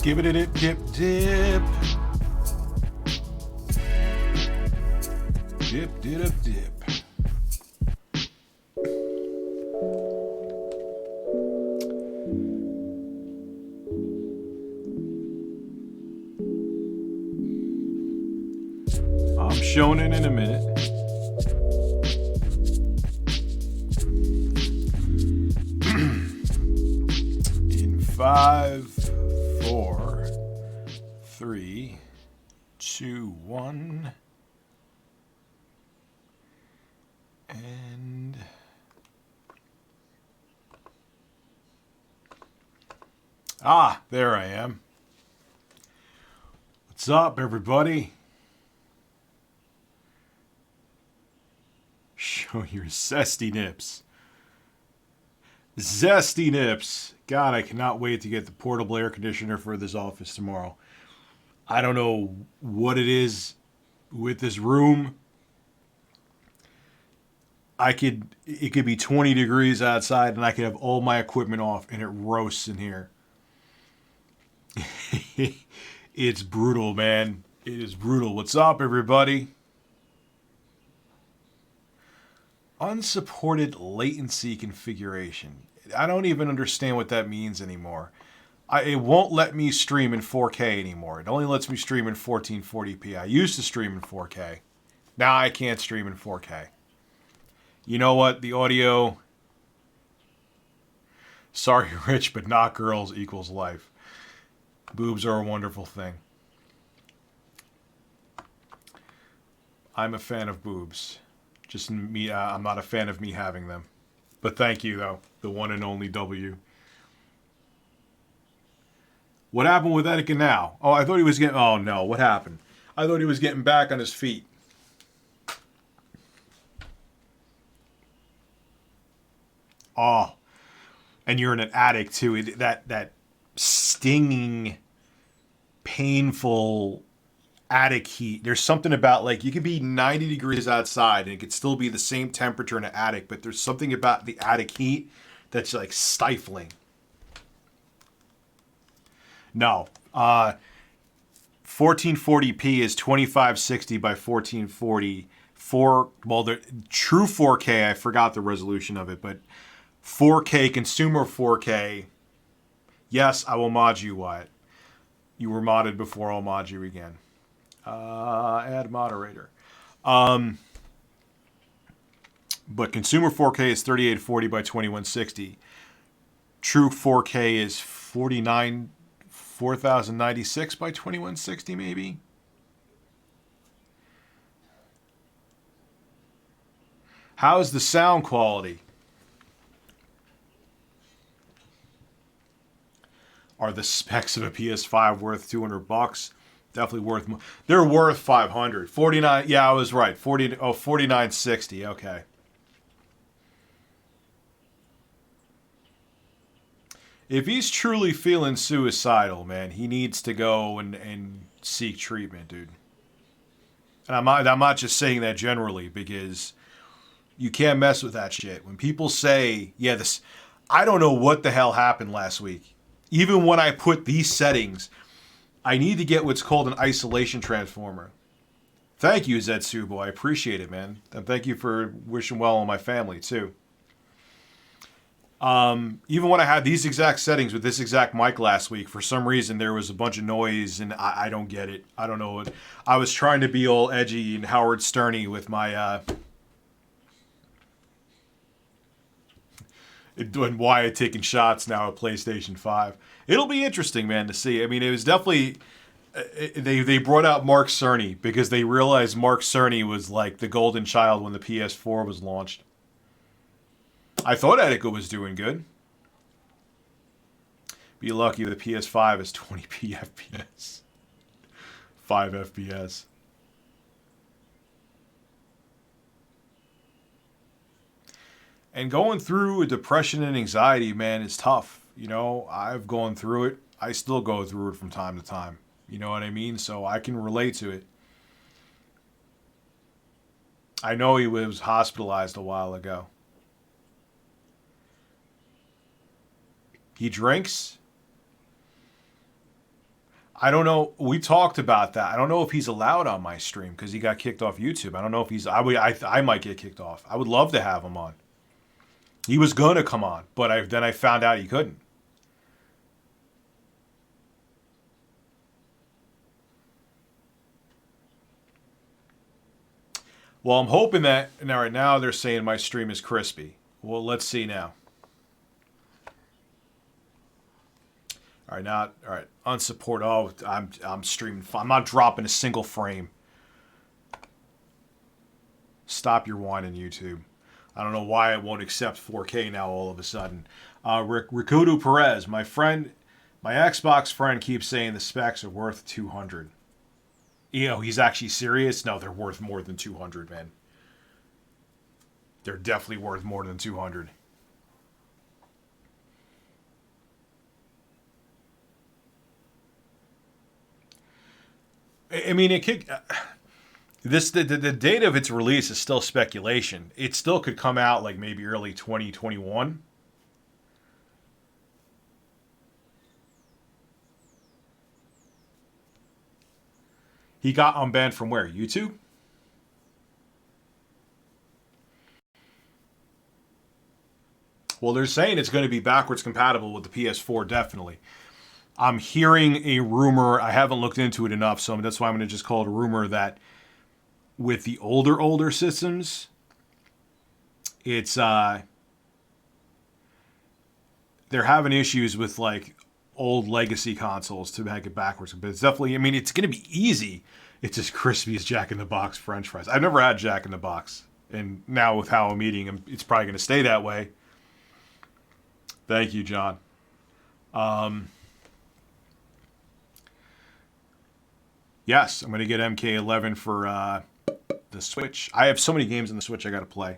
Skip it, dip, dip, dip. Dip, dip, dip. I'm showing it in a minute. In 5, 4, 3, 2, 1. And there I am. What's up, everybody? Show your zesty nips. Zesty nips. God, I cannot wait to get the portable air conditioner for this office tomorrow. I don't know what it is with this room. It could be 20 degrees outside and I could have all my equipment off and it roasts in here. It's brutal, man. It is brutal. What's up, everybody? Unsupported latency configuration. I don't even understand what that means anymore. It won't let me stream in 4K anymore. It only lets me stream in 1440p. I used to stream in 4K. Now I can't stream in 4K. You know what? The audio... Sorry, rich, but not girls equals life. Boobs are a wonderful thing. I'm a fan of boobs. Just me, I'm not a fan of me having them. But thank you, though. The one and only W. What happened with Edoka now? Oh, I thought he was getting... Oh, no. What happened? I thought he was getting back on his feet. Oh. And you're in an attic, too. That stinging, painful attic heat. There's something about, like, you could be 90 degrees outside and it could still be the same temperature in an attic, but there's something about the attic heat that's, like, stifling. No. 1440p is 2560 by 1440. The true 4K, I forgot the resolution of it, but 4K, consumer 4K. Yes, I will mod you, Wyatt. You were modded before, I'll mod you again. Add moderator. But consumer 4K is 3840 by 2160. True 4K is 4096 by 2160, maybe. How's the sound quality? Are the specs of a PS5 worth $200? Definitely worth more. They're worth 500. 49. Yeah, I was right. 4960. Okay. If he's truly feeling suicidal, man, he needs to go and seek treatment, dude. And I'm not just saying that generally, because you can't mess with that shit. When people say, yeah, I don't know what the hell happened last week. Even when I put these settings, I need to get what's called an isolation transformer. Thank you, Zetsubo. I appreciate it, man. And thank you for wishing well on my family, too. Even when I had these exact settings with this exact mic last week, for some reason there was a bunch of noise, and I don't get it. I don't know what. I was trying to be all edgy and Howard Sterny with my and Wyatt taking shots now at PlayStation 5. It'll be interesting, man, to see. I mean, it was definitely... They brought out Mark Cerny because they realized Mark Cerny was like the golden child when the PS4 was launched. I thought Edoka was doing good. Be lucky the PS5 is 20p FPS. 5 FPS. And going through a depression and anxiety, man, is tough. You know, I've gone through it. I still go through it from time to time. You know what I mean? So I can relate to it. I know he was hospitalized a while ago. He drinks. I don't know. We talked about that. I don't know if he's allowed on my stream because he got kicked off YouTube. I don't know if he's. I might get kicked off. I would love to have him on. He was gonna come on, but then I found out he couldn't. Well, I'm hoping that now. Right now, they're saying my stream is crispy. Well, let's see now. All right, now, all right, unsupport. Oh, I'm streaming. I'm not dropping a single frame. Stop your whining, YouTube. I don't know why it won't accept 4K now all of a sudden. Rikudu Perez, my friend, my Xbox friend keeps saying the specs are worth 200. You know, he's actually serious. No, they're worth more than 200, man. They're definitely worth more than 200. I mean, it could. The date of its release is still speculation. It still could come out like maybe early 2021. He got unbanned from where? YouTube? Well, they're saying it's going to be backwards compatible with the PS4, definitely. I'm hearing a rumor. I haven't looked into it enough, so that's why I'm going to just call it a rumor that with the older systems, it's they're having issues with like old legacy consoles to make it backwards. But it's definitely, I mean, it's going to be easy. It's as crispy as Jack in the Box French fries. I've never had Jack in the Box, and now with how I'm eating them, it's probably going to stay that way. Thank you, John. Yes, I'm going to get MK11 for the Switch. I have so many games on the Switch I got to play.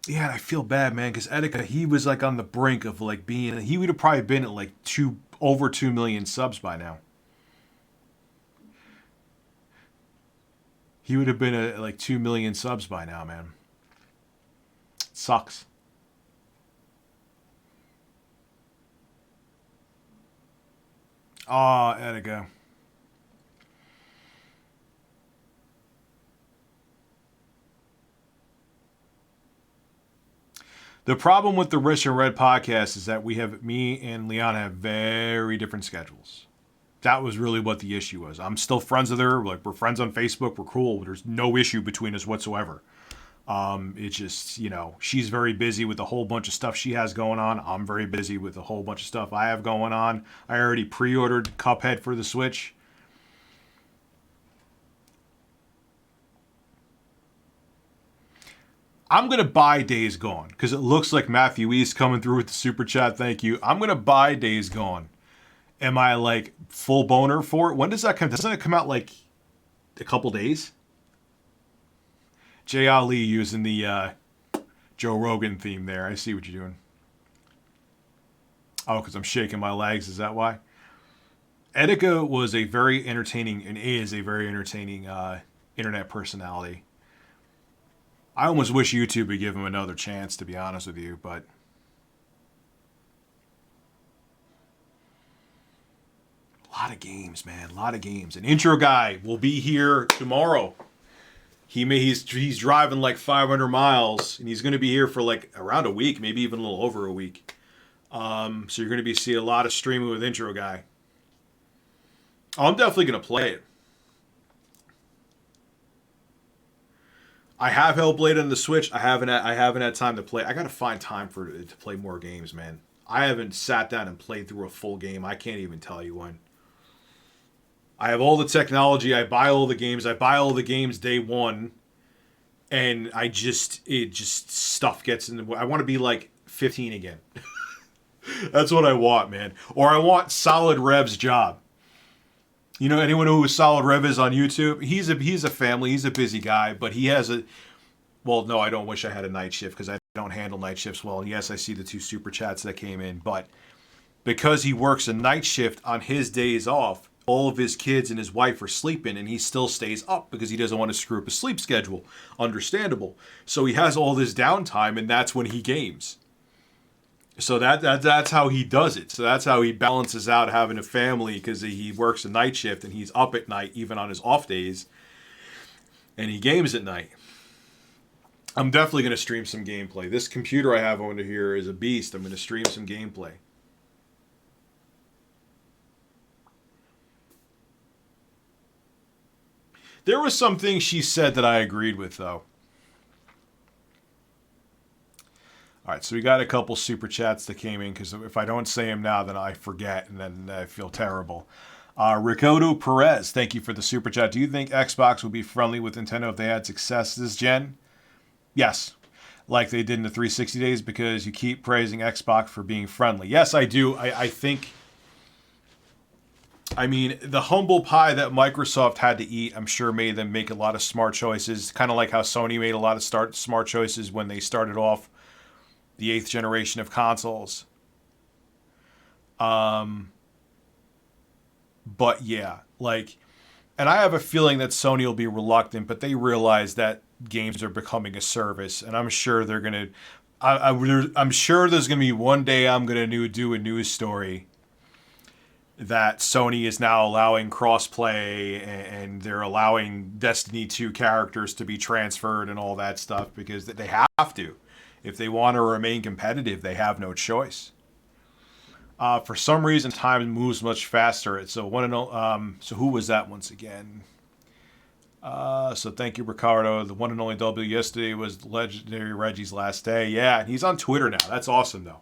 Yeah, I feel bad, man, because Edoka, he was like on the brink of like being. He would have probably been at like over 2 million subs by now. He would have been at like 2 million subs by now, man. It sucks. Oh, Edoka. The problem with the Rich and Red podcast is that me and Leon have very different schedules. That was really what the issue was. I'm still friends with her. Like, we're friends on Facebook. We're cool. There's no issue between us whatsoever. It's just, you know, she's very busy with a whole bunch of stuff she has going on. I'm very busy with a whole bunch of stuff I have going on. I already pre-ordered Cuphead for the Switch. I'm going to buy Days Gone because it looks like Matthew East coming through with the super chat. Thank you. I'm going to buy Days Gone. Am I like full boner for it? When does that come? Doesn't it come out like a couple days? Jay Ali using the Joe Rogan theme there. I see what you're doing. Oh, because I'm shaking my legs. Is that why? Edoka was a very entertaining and is a very entertaining internet personality. I almost wish YouTube would give him another chance, to be honest with you, but a lot of games, man. A lot of games. An intro guy will be here tomorrow. He's driving like 500 miles, and he's going to be here for like around a week, maybe even a little over a week. So you're going to be seeing a lot of streaming with intro guy. Oh, I'm definitely going to play it. I have Hellblade on the Switch. I haven't had time to play. I got to find time to play more games, man. I haven't sat down and played through a full game. I can't even tell you when. I have all the technology. I buy all the games. I buy all the games day one, and stuff gets in the way. I want to be like 15 again. That's what I want, man. Or I want Solid Rev's job. You know, anyone who Solid Rev is on YouTube, he's a family, he's a busy guy, but he has a, well, no, I don't wish I had a night shift because I don't handle night shifts well. And yes, I see the 2 super chats that came in, but because he works a night shift on his days off, all of his kids and his wife are sleeping and he still stays up because he doesn't want to screw up his sleep schedule. Understandable. So he has all this downtime and that's when he games. So that's how he does it. So that's how he balances out having a family, because he works a night shift and he's up at night even on his off days, and he games at night. I'm definitely going to stream some gameplay. This computer I have over here is a beast. I'm going to stream some gameplay. There was some things she said that I agreed with, though. All right, so we got a couple super chats that came in, because if I don't say them now, then I forget, and then I feel terrible. Ricardo Perez, thank you for the super chat. Do you think Xbox would be friendly with Nintendo if they had success this gen? Yes, like they did in the 360 days, because you keep praising Xbox for being friendly. Yes, I do. I think, I mean, the humble pie that Microsoft had to eat, I'm sure made them make a lot of smart choices, kind of like how Sony made a lot of smart choices when they started off the 8th generation of consoles. But yeah, like, and I have a feeling that Sony will be reluctant, but they realize that games are becoming a service, and I'm sure they're gonna. I'm sure there's gonna be one day I'm gonna do a news story that Sony is now allowing crossplay, and they're allowing Destiny 2 characters to be transferred and all that stuff, because they have to. If they want to remain competitive, they have no choice. For some reason, time moves much faster. So so who was that once again? So thank you, Ricardo. The one and only W yesterday was legendary Reggie's last day. Yeah, and he's on Twitter now. That's awesome, though.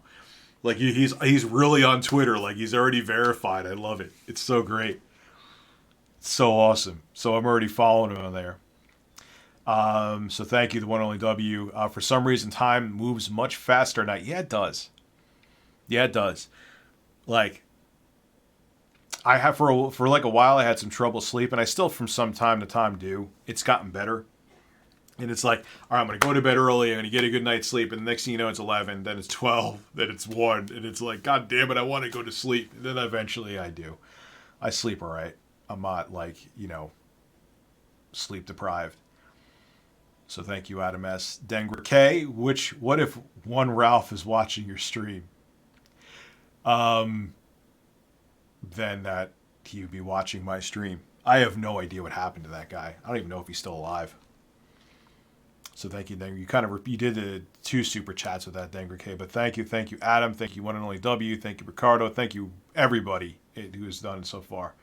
Like he's really on Twitter. Like he's already verified. I love it. It's so great. It's so awesome. So I'm already following him on there. So thank you, the one and only W. For some reason, time moves much faster now. Yeah, it does. Yeah, it does. Like, I have for like a while, I had some trouble sleeping. I still from some time to time do. It's gotten better. And it's like, all right, I'm going to go to bed early. I'm going to get a good night's sleep. And the next thing you know, it's 11. Then it's 12. Then it's 1. And it's like, God damn it, I want to go to sleep. And then eventually I do. I sleep all right. I'm not like, sleep deprived. So thank you, Adam S. Denver K. What if one Ralph is watching your stream? Then that he would be watching my stream. I have no idea what happened to that guy. I don't even know if he's still alive. So thank you, Denver. You did the 2 super chats with that, Denver K. But thank you, Adam. Thank you, one and only W. Thank you, Ricardo. Thank you, everybody who has done it so far.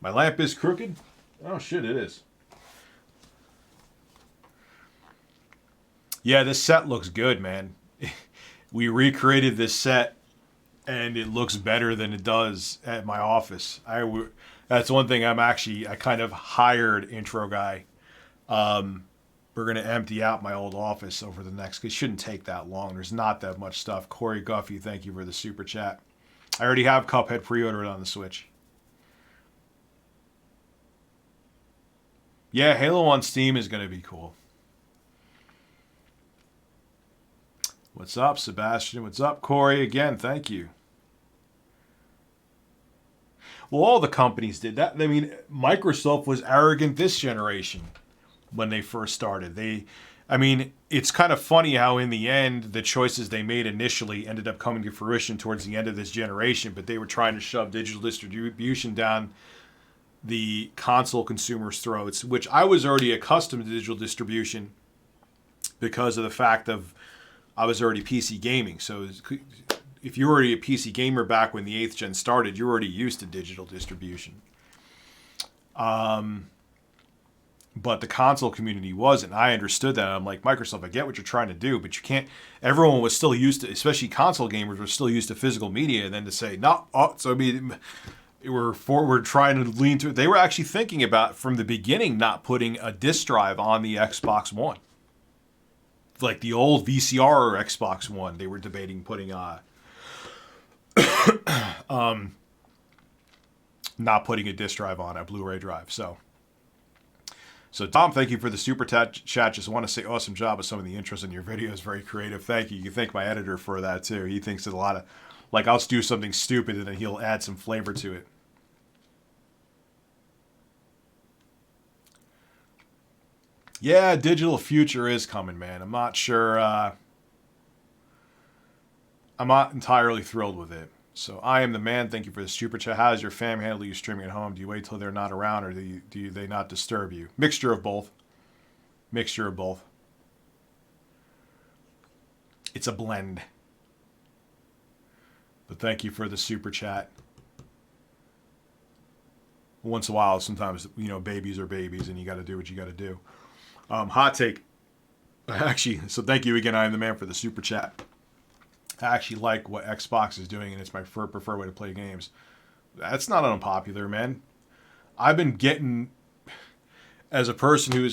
My lamp is crooked. Oh shit, it is. Yeah, this set looks good, man. We recreated this set, and it looks better than it does at my office. That's one thing I kind of hired intro guy. We're going to empty out my old office over the next, it shouldn't take that long. There's not that much stuff. Corey Guffey, thank you for the super chat. I already have Cuphead pre-ordered on the Switch. Yeah, Halo on Steam is going to be cool. What's up, Sebastian? What's up, Corey? Again, thank you. Well, all the companies did that. I mean, Microsoft was arrogant this generation when they first started. It's kind of funny how in the end, the choices they made initially ended up coming to fruition towards the end of this generation, but they were trying to shove digital distribution down the console consumers' throats, which I was already accustomed to digital distribution because of the fact of I was already PC gaming. So if you were already a PC gamer back when the 8th gen started, you're already used to digital distribution. But the console community wasn't. I understood that. I'm like, Microsoft, I get what you're trying to do, but you can't. Everyone was still used to, especially console gamers, were still used to physical media. And then to say, no, we're trying to lean to it. They were actually thinking about, from the beginning, not putting a disc drive on the Xbox One. Like the old VCR or Xbox One, they were debating putting not putting a disc drive on, a Blu-ray drive. So Tom, thank you for the super chat. Just want to say awesome job with some of the intros in your videos. Very creative. Thank you. You can thank my editor for that too. He thinks that a lot of, like, I'll do something stupid and then he'll add some flavor to it. Yeah, digital future is coming, man. I'm not sure I'm not entirely thrilled with it. So I am the man. Thank you for the super chat. How does your fam handle you streaming at home? Do you wait till they're not around, or do they not disturb you? Mixture of both. Mixture of both. It's a blend. But thank you for the super chat. Once in a while, sometimes, babies are babies, and you got to do what you got to do. Hot take. Actually, so thank you again. I am the man for the super chat. I actually like what Xbox is doing, and it's my preferred way to play games. That's not unpopular, man. I've been getting, as a person who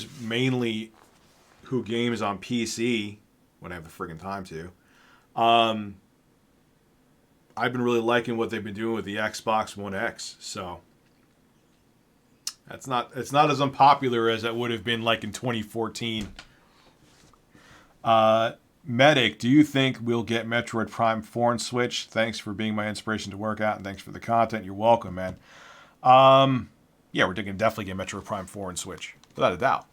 games on PC when I have the friggin' time to, I've been really liking what they've been doing with the Xbox One X. So it's not as unpopular as it would have been like in 2014. Medic, do you think we'll get Metroid Prime 4 and Switch? Thanks for being my inspiration to work out, and thanks for the content. You're welcome, man. Yeah, we're definitely get Metroid Prime 4 and Switch, without a doubt.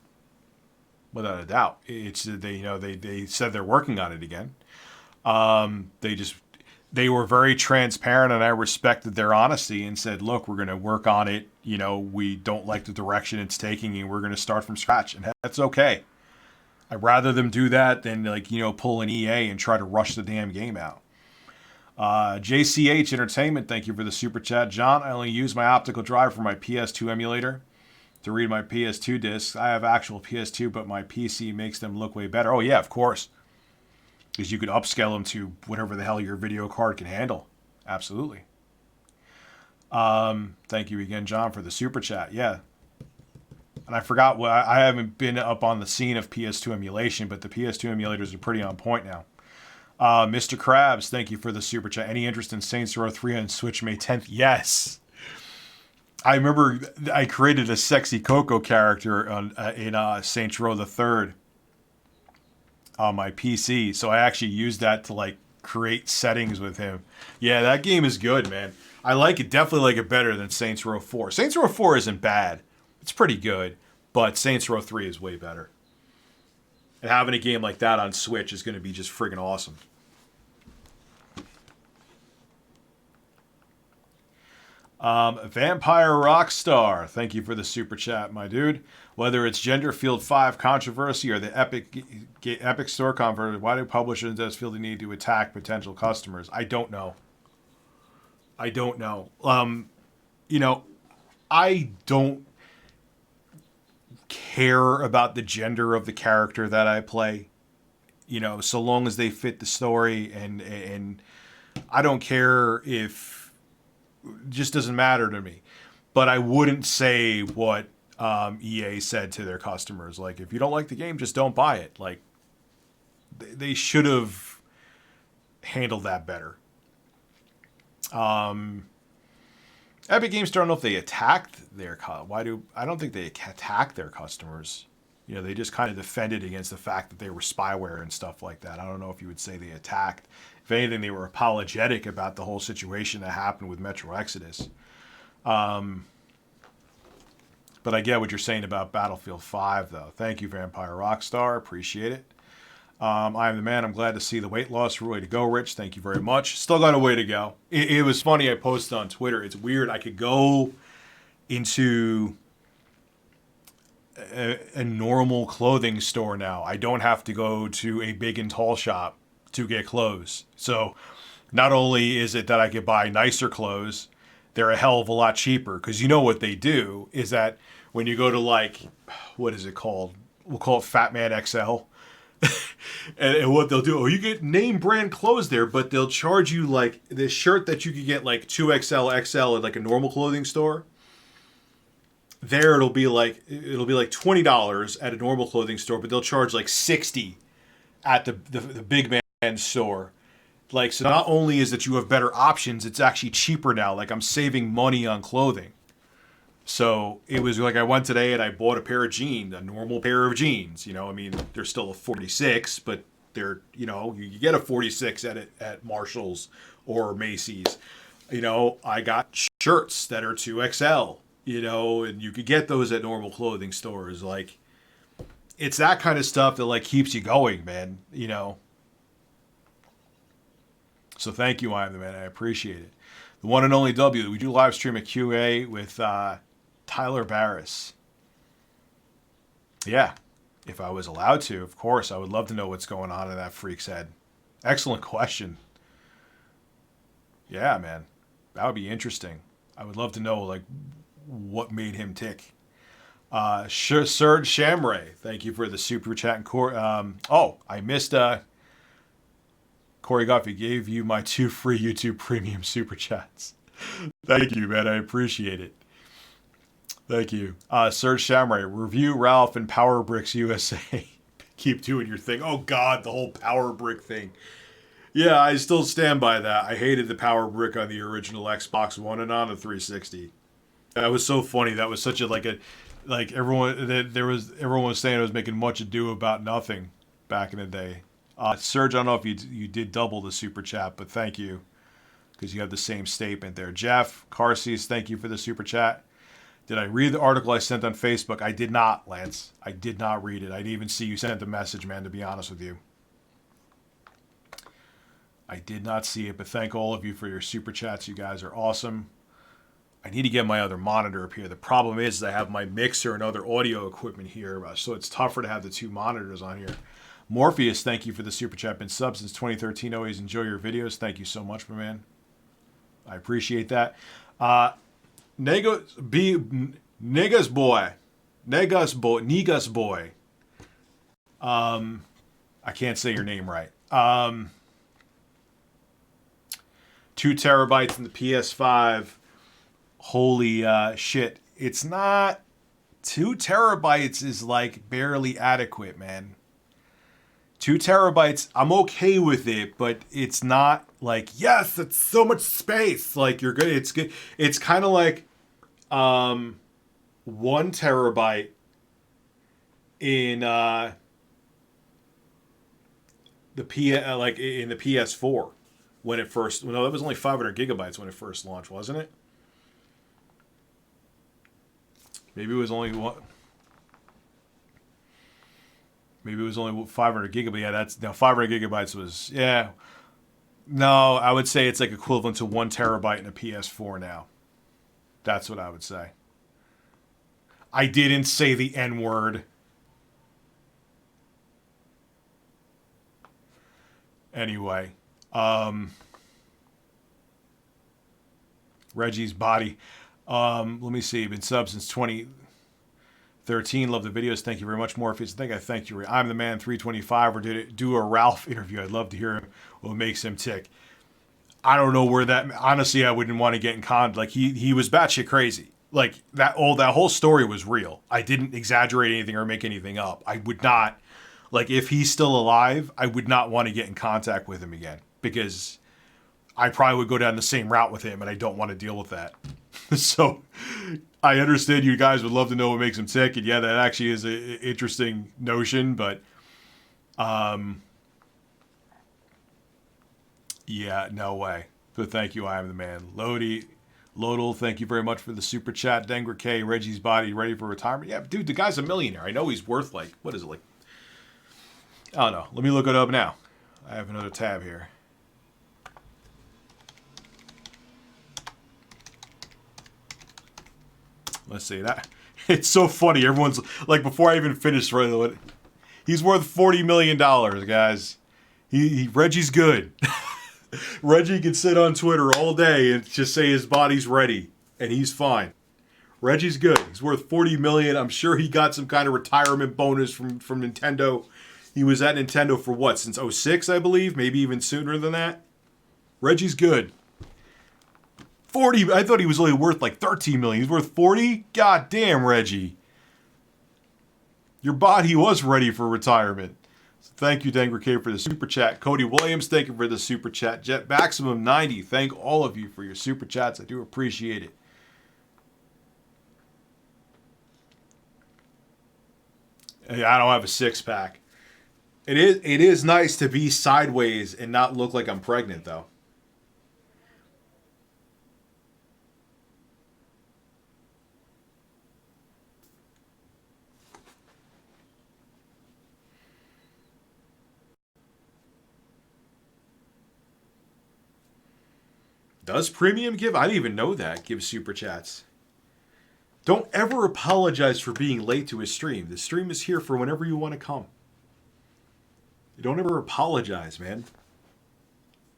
Without a doubt, it's they said they're working on it again. They were very transparent, and I respected their honesty and said, "Look, we're going to work on it. We don't like the direction it's taking, and we're going to start from scratch, and that's okay." I'd rather them do that than pull an EA and try to rush the damn game out. JCH Entertainment, thank you for the super chat. John, I only use my optical drive for my PS2 emulator to read my PS2 discs. I have actual PS2, but my PC makes them look way better. Oh yeah, of course. Because you could upscale them to whatever the hell your video card can handle. Absolutely. Thank you again, John, for the super chat. Yeah. And I forgot I haven't been up on the scene of PS2 emulation, but the PS2 emulators are pretty on point now. Mr. Krabs, thank you for the super chat. Any interest in Saints Row 3 on Switch May 10th? Yes. I remember I created a sexy Coco character in Saints Row the 3rd on my PC, so I actually used that to create settings with him. Yeah, that game is good, man. I like it, definitely like it better than Saints Row 4. Saints Row 4 isn't bad. It's pretty good, but Saints Row 3 is way better. And having a game like that on Switch is going to be just friggin' awesome. Vampire Rockstar, thank you for the super chat, my dude. Whether it's Gender Field 5 controversy or the Epic Store controversy, why do publishers feel the need to attack potential customers? I don't know. I don't care about the gender of the character that I play. So long as they fit the story, and I don't care if it just doesn't matter to me. But I wouldn't say what EA said to their customers. If you don't like the game, just don't buy it. They should have handled that better. Epic Games Store, I don't know if they attacked their... I don't think they attacked their customers. They just kind of defended against the fact that they were spyware and stuff like that. I don't know if you would say they attacked. If anything, they were apologetic about the whole situation that happened with Metro Exodus. But I get what you're saying about Battlefield 5, though. Thank you, Vampire Rockstar. Appreciate it. I am the man. I'm glad to see the weight loss. Way to go, Rich. Thank you very much. Still got a way to go. It was funny. I posted on Twitter. It's weird. I could go into a normal clothing store now. I don't have to go to a big and tall shop to get clothes. So not only is it that I could buy nicer clothes, they're a hell of a lot cheaper. Because what they do is that when you go to what is it called? We'll call it Fat Man XL. and what they'll do, you get name brand clothes there, but they'll charge you this shirt that you could get 2XL, XL at a normal clothing store. There it'll be $20 at a normal clothing store, but they'll charge $60 at the big man store. So not only is that you have better options, it's actually cheaper now. I'm saving money on clothing. So it was I went today and I bought a pair of jeans, a normal pair of jeans. They're still a 46, but they're, you get a 46 at Marshall's or Macy's. I got shirts that are 2XL, and you could get those at normal clothing stores. It's that kind of stuff that keeps you going, man, So thank you, I am the man. I appreciate it. The one and only W. We do live stream at QA with Tyler Barris. Yeah, if I was allowed to, of course, I would love to know what's going on in that freak's head. Excellent question. Yeah, man, that would be interesting. I would love to know like what made him tick. Serge Shamray, thank you for the super chat. And I missed Corey Goffey gave you my 2 free YouTube premium super chats. Thank you, man. I appreciate it. Thank you. Serge Shamray, review Ralph and Power Bricks USA. Keep doing your thing. Oh, God, the whole Power Brick thing. Yeah, I still stand by that. I hated the Power Brick on the original Xbox One and on the 360. That was so funny. That was such everyone was saying I was making much ado about nothing back in the day. Serge, I don't know if you did double the super chat, but thank you because you have the same statement there. Jeff Carsees, thank you for the super chat. Did I read the article I sent on Facebook? I did not, Lance. I did not read it. I didn't even see you sent the message, man, to be honest with you. I did not see it, but thank all of you for your super chats. You guys are awesome. I need to get my other monitor up here. The problem is I have my mixer and other audio equipment here, so it's tougher to have the 2 monitors on here. Morpheus, thank you for the super chat. Been sub since 2013. Always enjoy your videos. Thank you so much, my man. I appreciate that. Negas boy. I can't say your name right. 2 terabytes in the PS5. Holy shit. It's not... 2 terabytes is like barely adequate, man. 2 terabytes, I'm okay with it, but it's not like, yes, it's so much space. Like, you're good. It's good. It's kind of like 1 terabyte in in the PS4 when it first. No, it was only 500 gigabytes when it first launched, wasn't it? Maybe it was only what? Maybe it was only 500 gigabytes. Yeah, 500 gigabytes was, yeah. No, I would say it's like equivalent to 1 terabyte in a PS4 now. That's what I would say. I didn't say the N word. Anyway, Reggie's body. Let me see. Been sub since 2013. Love the videos. Thank you very much, Morpheus. I think I thanked you. I'm the man 325. Or did it do a Ralph interview? I'd love to hear what makes him tick. I don't know where that. Honestly, I wouldn't want to get in contact. Like he was batshit crazy. Like that whole story was real. I didn't exaggerate anything or make anything up. I would not. Like if he's still alive, I would not want to get in contact with him again because I probably would go down the same route with him, and I don't want to deal with that. So I understand you guys would love to know what makes him tick, and yeah, that actually is an interesting notion, but yeah, no way. But thank you, I am the man. Lodal, thank you very much for the super chat. Denver K, Reggie's body ready for retirement. Yeah, dude, the guy's a millionaire. I know he's worth like, what is it, like, I don't know. Let me look it up now. I have another tab here. Let's see that. It's so funny. Everyone's like, before I even finished, right? He's worth $40 million, guys. Reggie's good. Reggie can sit on Twitter all day and just say his body's ready, and he's fine. Reggie's good. He's worth $40 million. I'm sure he got some kind of retirement bonus from Nintendo. He was at Nintendo for what, since 06, I believe? Maybe even sooner than that. Reggie's good. 40, I thought he was only worth like 13 million. He's worth 40? God damn, Reggie. Your body was ready for retirement. So thank you, Denver K, for the super chat. Cody Williams, thank you for the super chat. Jet Maximum 90, thank all of you for your super chats. I do appreciate it. I don't have a six-pack. It is nice to be sideways and not look like I'm pregnant, though. Does Premium give? I didn't even know that. Give super chats. Don't ever apologize for being late to a stream. The stream is here for whenever you want to come. Don't ever apologize, man.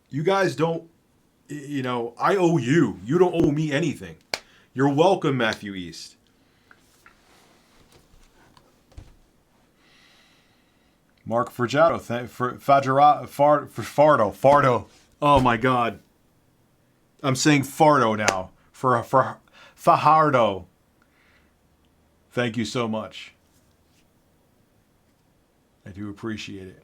You guys don't, I owe you. You don't owe me anything. You're welcome, Matthew East. Mark Forgiato, Fardo. Oh my God. I'm saying Fardo now. For Fajardo. Thank you so much. I do appreciate it.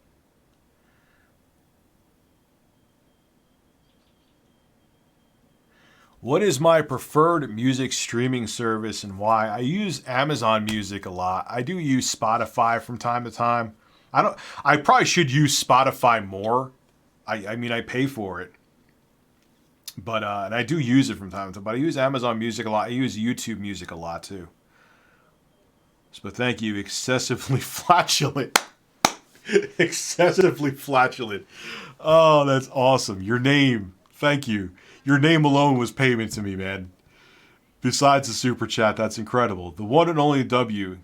What is my preferred music streaming service and why? I use Amazon Music a lot. I do use Spotify from time to time. I probably should use Spotify more. I mean, I pay for it. But and I do use it from time to time. But I use Amazon Music a lot. I use YouTube Music a lot too. But thank you, excessively flatulent. Excessively flatulent. Oh, that's awesome. Your name. Thank you. Your name alone was payment to me, man. Besides the super chat, that's incredible. The one and only W.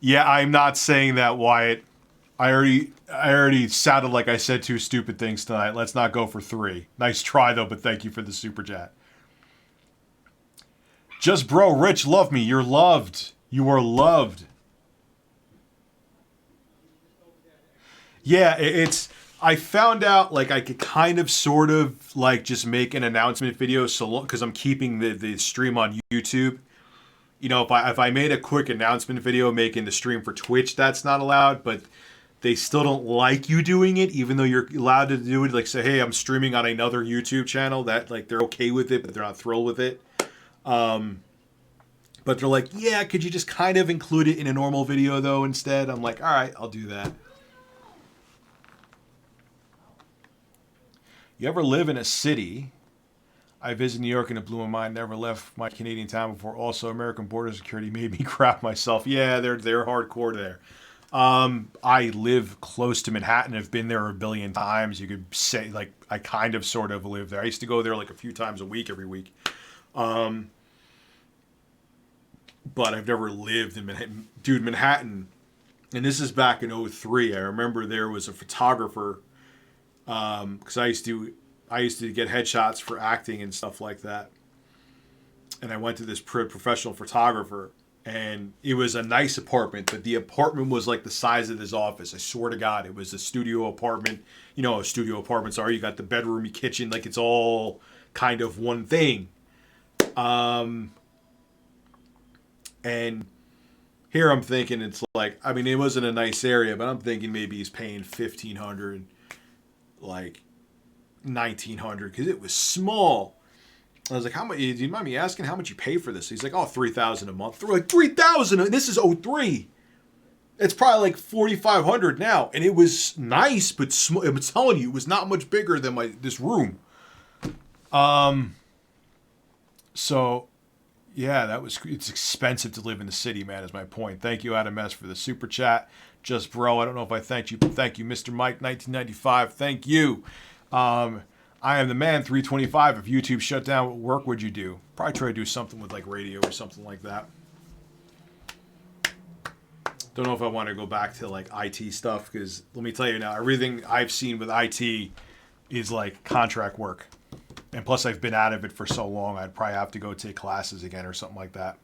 Yeah, I'm not saying that, Wyatt. I already sounded like I said 2 stupid things tonight. Let's not go for 3. Nice try, though, but thank you for the super chat. Just bro, Rich, love me. You're loved. You are loved. Yeah, it's... I found out like I could kind of sort of like just make an announcement video so because I'm keeping the stream on YouTube. If I made a quick announcement video making the stream for Twitch, that's not allowed, but they still don't like you doing it, even though you're allowed to do it. Like say, hey, I'm streaming on another YouTube channel. That like they're okay with it, but they're not thrilled with it. But they're like, yeah, could you just kind of include it in a normal video though instead? I'm like, all right, I'll do that. You ever live in a city? I visited New York and it blew my mind. Never left my Canadian town before. Also, American border security made me crap myself. Yeah, they're hardcore there. I live close to Manhattan. I've been there a billion times. You could say, like, I kind of sort of live there. I used to go there like a few times a week, every week. But I've never lived in Manhattan. Dude, Manhattan, and this is back in 2003. I remember there was a photographer, because I used to get headshots for acting and stuff like that. And I went to this professional photographer, and it was a nice apartment, but the apartment was like the size of this office. I swear to God, it was a studio apartment. You know how studio apartments are. You got the bedroom, your kitchen, like it's all kind of one thing. And here I'm thinking it's like, I mean, it wasn't a nice area, but I'm thinking maybe he's paying $1,500, like $1,900, because it was small. I was like, how much? Do you mind me asking how much you pay for this? He's like, oh, $3,000 a month. We're like, $3,000. This is 2003. It's probably like $4,500 now, and it was nice, but I'm telling you, it was not much bigger than this room. So, yeah, it's expensive to live in the city, man. Is my point. Thank you, Adam S, for the super chat. Just bro, I don't know if I thanked you, but thank you, Mr. Mike, 1995. Thank you. I am the man, 325. If YouTube shut down, what work would you do? Probably try to do something with like radio or something like that. Don't know if I want to go back to like IT stuff, because let me tell you now, everything I've seen with IT is like contract work. And plus I've been out of it for so long, I'd probably have to go take classes again or something like that.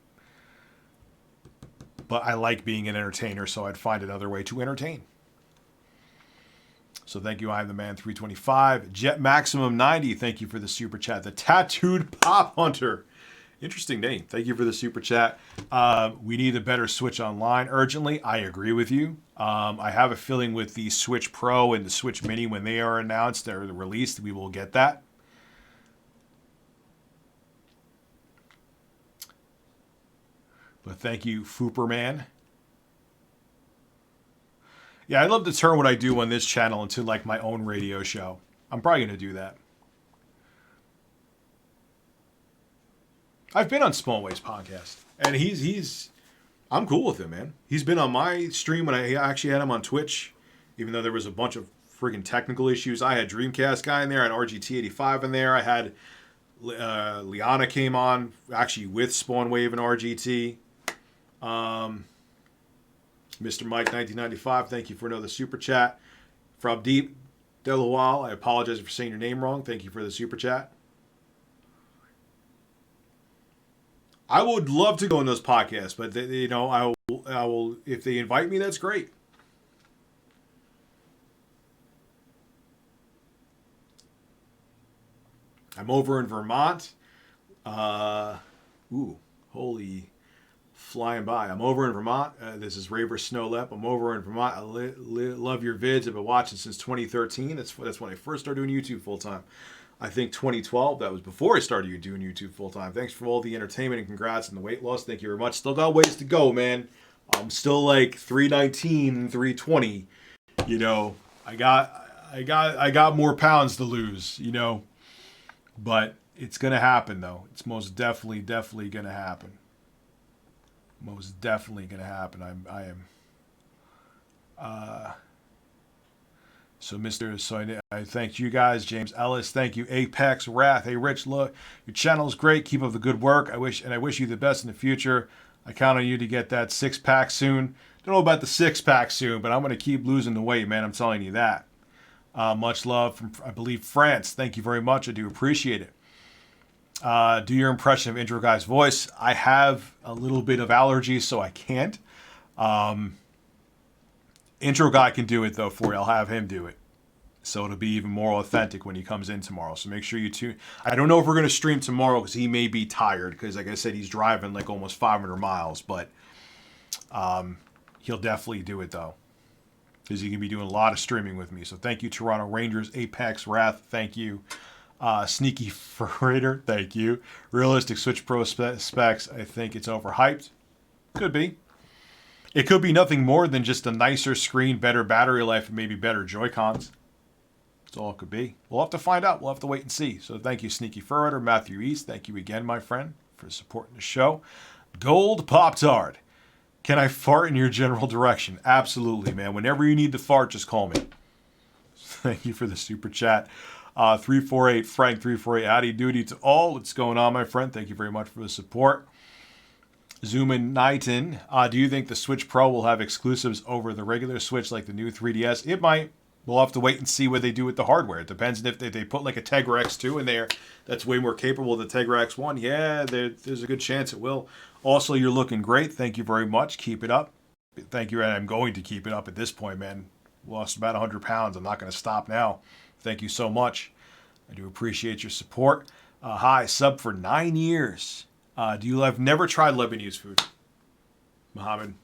But I like being an entertainer, so I'd find another way to entertain. So thank you, I'm the man, 325. Jet Maximum 90, thank you for the super chat. The Tattooed Pop Hunter. Interesting name. Thank you for the super chat. We need a better Switch Online urgently. I agree with you. I have a feeling with the Switch Pro and the Switch Mini, when they are announced or released, we will get that. But thank you, Fooperman. Yeah, I'd love to turn what I do on this channel into like my own radio show. I'm probably going to do that. I've been on Smallway's podcast, and I'm cool with him, man. He's been on my stream when I actually had him on Twitch, even though there was a bunch of friggin' technical issues. I had Dreamcast guy in there. I had RGT85 in there. I had Liana came on, actually with Spawn Wave and RGT. Mr. Mike 1995, thank you for another super chat. From Deep Delawal, I apologize for saying your name wrong. Thank you for the super chat. I would love to go on those podcasts, but I will if they invite me, that's great. I'm over in Vermont. Holy flying by. I'm over in Vermont. This is Raver Snowlep. I'm over in Vermont. I love your vids. I've been watching since 2013. That's when I first started doing YouTube full time. I think 2012. That was before I started doing YouTube full time. Thanks for all the entertainment and congrats on the weight loss. Thank you very much. Still got ways to go, man. I'm still like 319, 320. You know, I got more pounds to lose. You know, but it's gonna happen though. It's most definitely gonna happen. Most definitely gonna happen. I am. So, I thank you guys. James Ellis, thank you. Apex Wrath, hey Rich, look, your channel is great. Keep up the good work. I wish you the best in the future. I count on you to get that 6-pack soon. Don't know about the 6-pack soon, but I'm gonna keep losing the weight, man. I'm telling you that. Much love from, I believe, France. Thank you very much. I do appreciate it. Do your impression of Intro Guy's voice. I have a little bit of allergies, so I can't. Intro Guy can do it, though, for you. I'll have him do it. So it'll be even more authentic when he comes in tomorrow. So make sure you tune. I don't know if we're going to stream tomorrow because he may be tired because, like I said, he's driving like almost 500 miles. But he'll definitely do it, though, because he can be doing a lot of streaming with me. So thank you, Toronto Rangers. Apex Wrath, thank you. Sneaky Freighter, thank you. Realistic Switch Pro specs, I think it's overhyped. Could be. It could be nothing more than just a nicer screen, better battery life, and maybe better Joy-Cons. That's all it could be. We'll have to find out. We'll have to wait and see. So thank you, Sneaky Freighter. Matthew East, thank you again, my friend, for supporting the show. Gold Pop-Tart. Can I fart in your general direction? Absolutely, man. Whenever you need to fart, just call me. Thank you for the super chat. 348 Frank 348 Howdy duty to all. What's going on, my friend? Thank you very much for the support. Zoomin Knighton, do you think the Switch Pro will have exclusives over the regular Switch like the new 3DS? It might. We'll have to wait and see what they do with the hardware. It depends if they put like a Tegra X2 in there that's way more capable than the Tegra X1. Yeah, there's a good chance it will. Also, you're looking great. Thank you very much. Keep it up. Thank you, and I'm going to keep it up at this point, man. Lost about 100 pounds. I'm not going to stop now. Thank you so much. I do appreciate your support. Hi, sub for 9 years. I've never tried Lebanese food? Mohammed,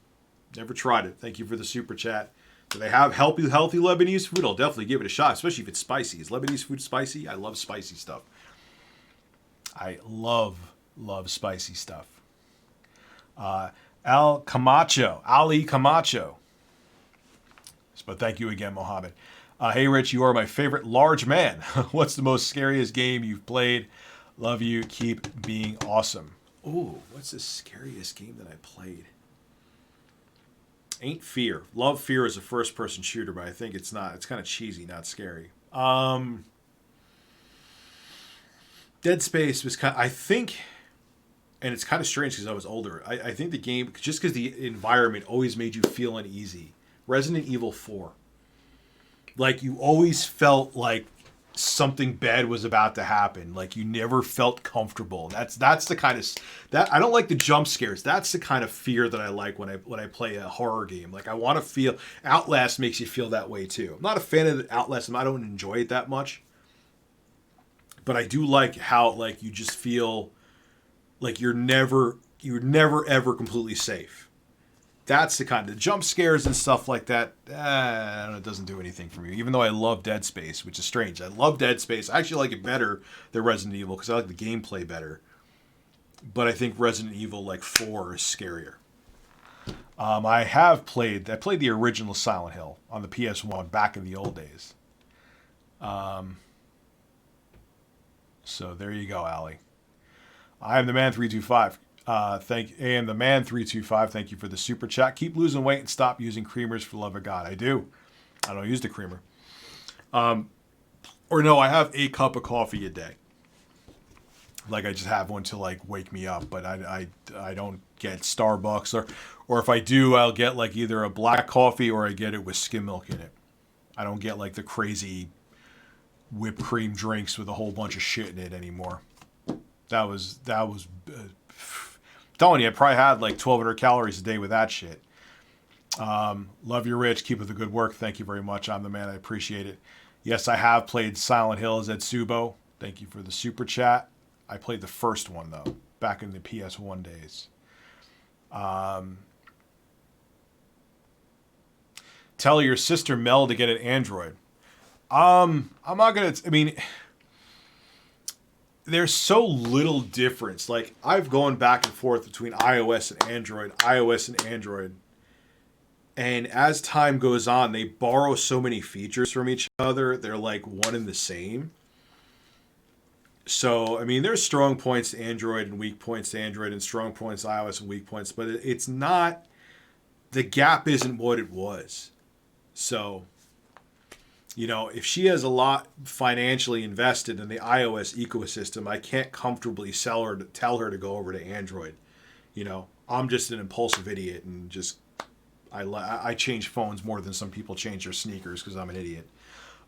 never tried it. Thank you for the super chat. Do they have healthy Lebanese food? I'll definitely give it a shot, especially if it's spicy. Is Lebanese food spicy? I love spicy stuff. I love spicy stuff. Ali Camacho. But thank you again, Mohammed. Hey, Rich, you are my favorite large man. What's the most scariest game you've played? Love you. Keep being awesome. Ooh, what's the scariest game that I played? Ain't Fear. Love Fear is a first-person shooter, but I think it's not. It's kind of cheesy, not scary. Dead Space was kind of, I think, and it's kind of strange because I was older. I think the game, just because the environment always made you feel uneasy. Resident Evil 4. Like, you always felt like something bad was about to happen. Like, you never felt comfortable. That's the kind of that I don't like the jump scares. That's the kind of fear that I like when I play a horror game. Like, I want to feel. Outlast makes you feel that way too. I'm not a fan of Outlast. I don't enjoy it that much. But I do like how, like, you just feel like you're never ever completely safe. That's the kind of jump scares and stuff like that. I don't know, it doesn't do anything for me. Even though I love Dead Space, which is strange. I love Dead Space. I actually like it better than Resident Evil because I like the gameplay better. But I think Resident Evil 4 is scarier. I played the original Silent Hill on the PS1 back in the old days. So there you go, Ali. I am the man 325. AM the man 325. Thank you for the super chat. Keep losing weight and stop using creamers for the love of God. I do. I don't use the creamer. Or no, I have a cup of coffee a day. Like I just have one to like wake me up, but I don't get Starbucks or if I do, I'll get like either a black coffee or I get it with skim milk in it. I don't get like the crazy whipped cream drinks with a whole bunch of shit in it anymore. That was telling you, I probably had like 1,200 calories a day with that shit. Love you, Rich. Keep up the good work. Thank you very much. I'm the man. I appreciate it. Yes, I have played Silent Hills at Subo. Thank you for the super chat. I played the first one though, back in the PS1 days. Tell your sister Mel to get an Android. I'm not gonna. I mean, there's so little difference. Like I've gone back and forth between iOS and Android. And as time goes on, they borrow so many features from each other. They're like one and the same. So, I mean, there's strong points to Android and weak points to Android and strong points to iOS and weak points. But it's not, the gap isn't what it was. So, you know, if she has a lot financially invested in the iOS ecosystem, I can't comfortably tell her to go over to Android. You know, I'm just an impulsive idiot and just, I change phones more than some people change their sneakers because I'm an idiot.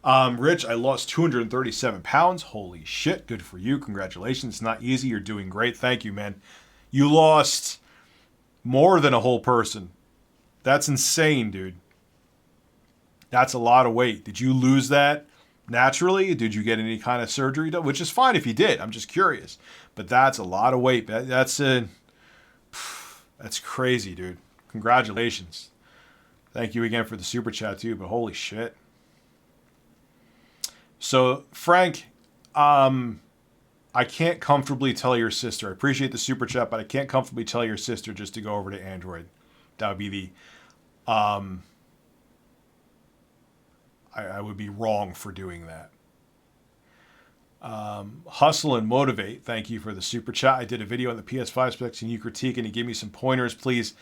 Rich, I lost 237 pounds. Holy shit. Good for you. Congratulations. It's not easy. You're doing great. Thank you, man. You lost more than a whole person. That's insane, dude. That's a lot of weight. Did you lose that naturally? Did you get any kind of surgery done? Which is fine if you did. I'm just curious. But that's a lot of weight. That's crazy, dude. Congratulations. Thank you again for the super chat too, but holy shit. So, Frank, I can't comfortably tell your sister. I appreciate the super chat, but I can't comfortably tell your sister just to go over to Android. That would be the I would be wrong for doing that. Hustle and Motivate, thank you for the super chat. I did a video on the PS5 specs. Can you critique and give me some pointers, please?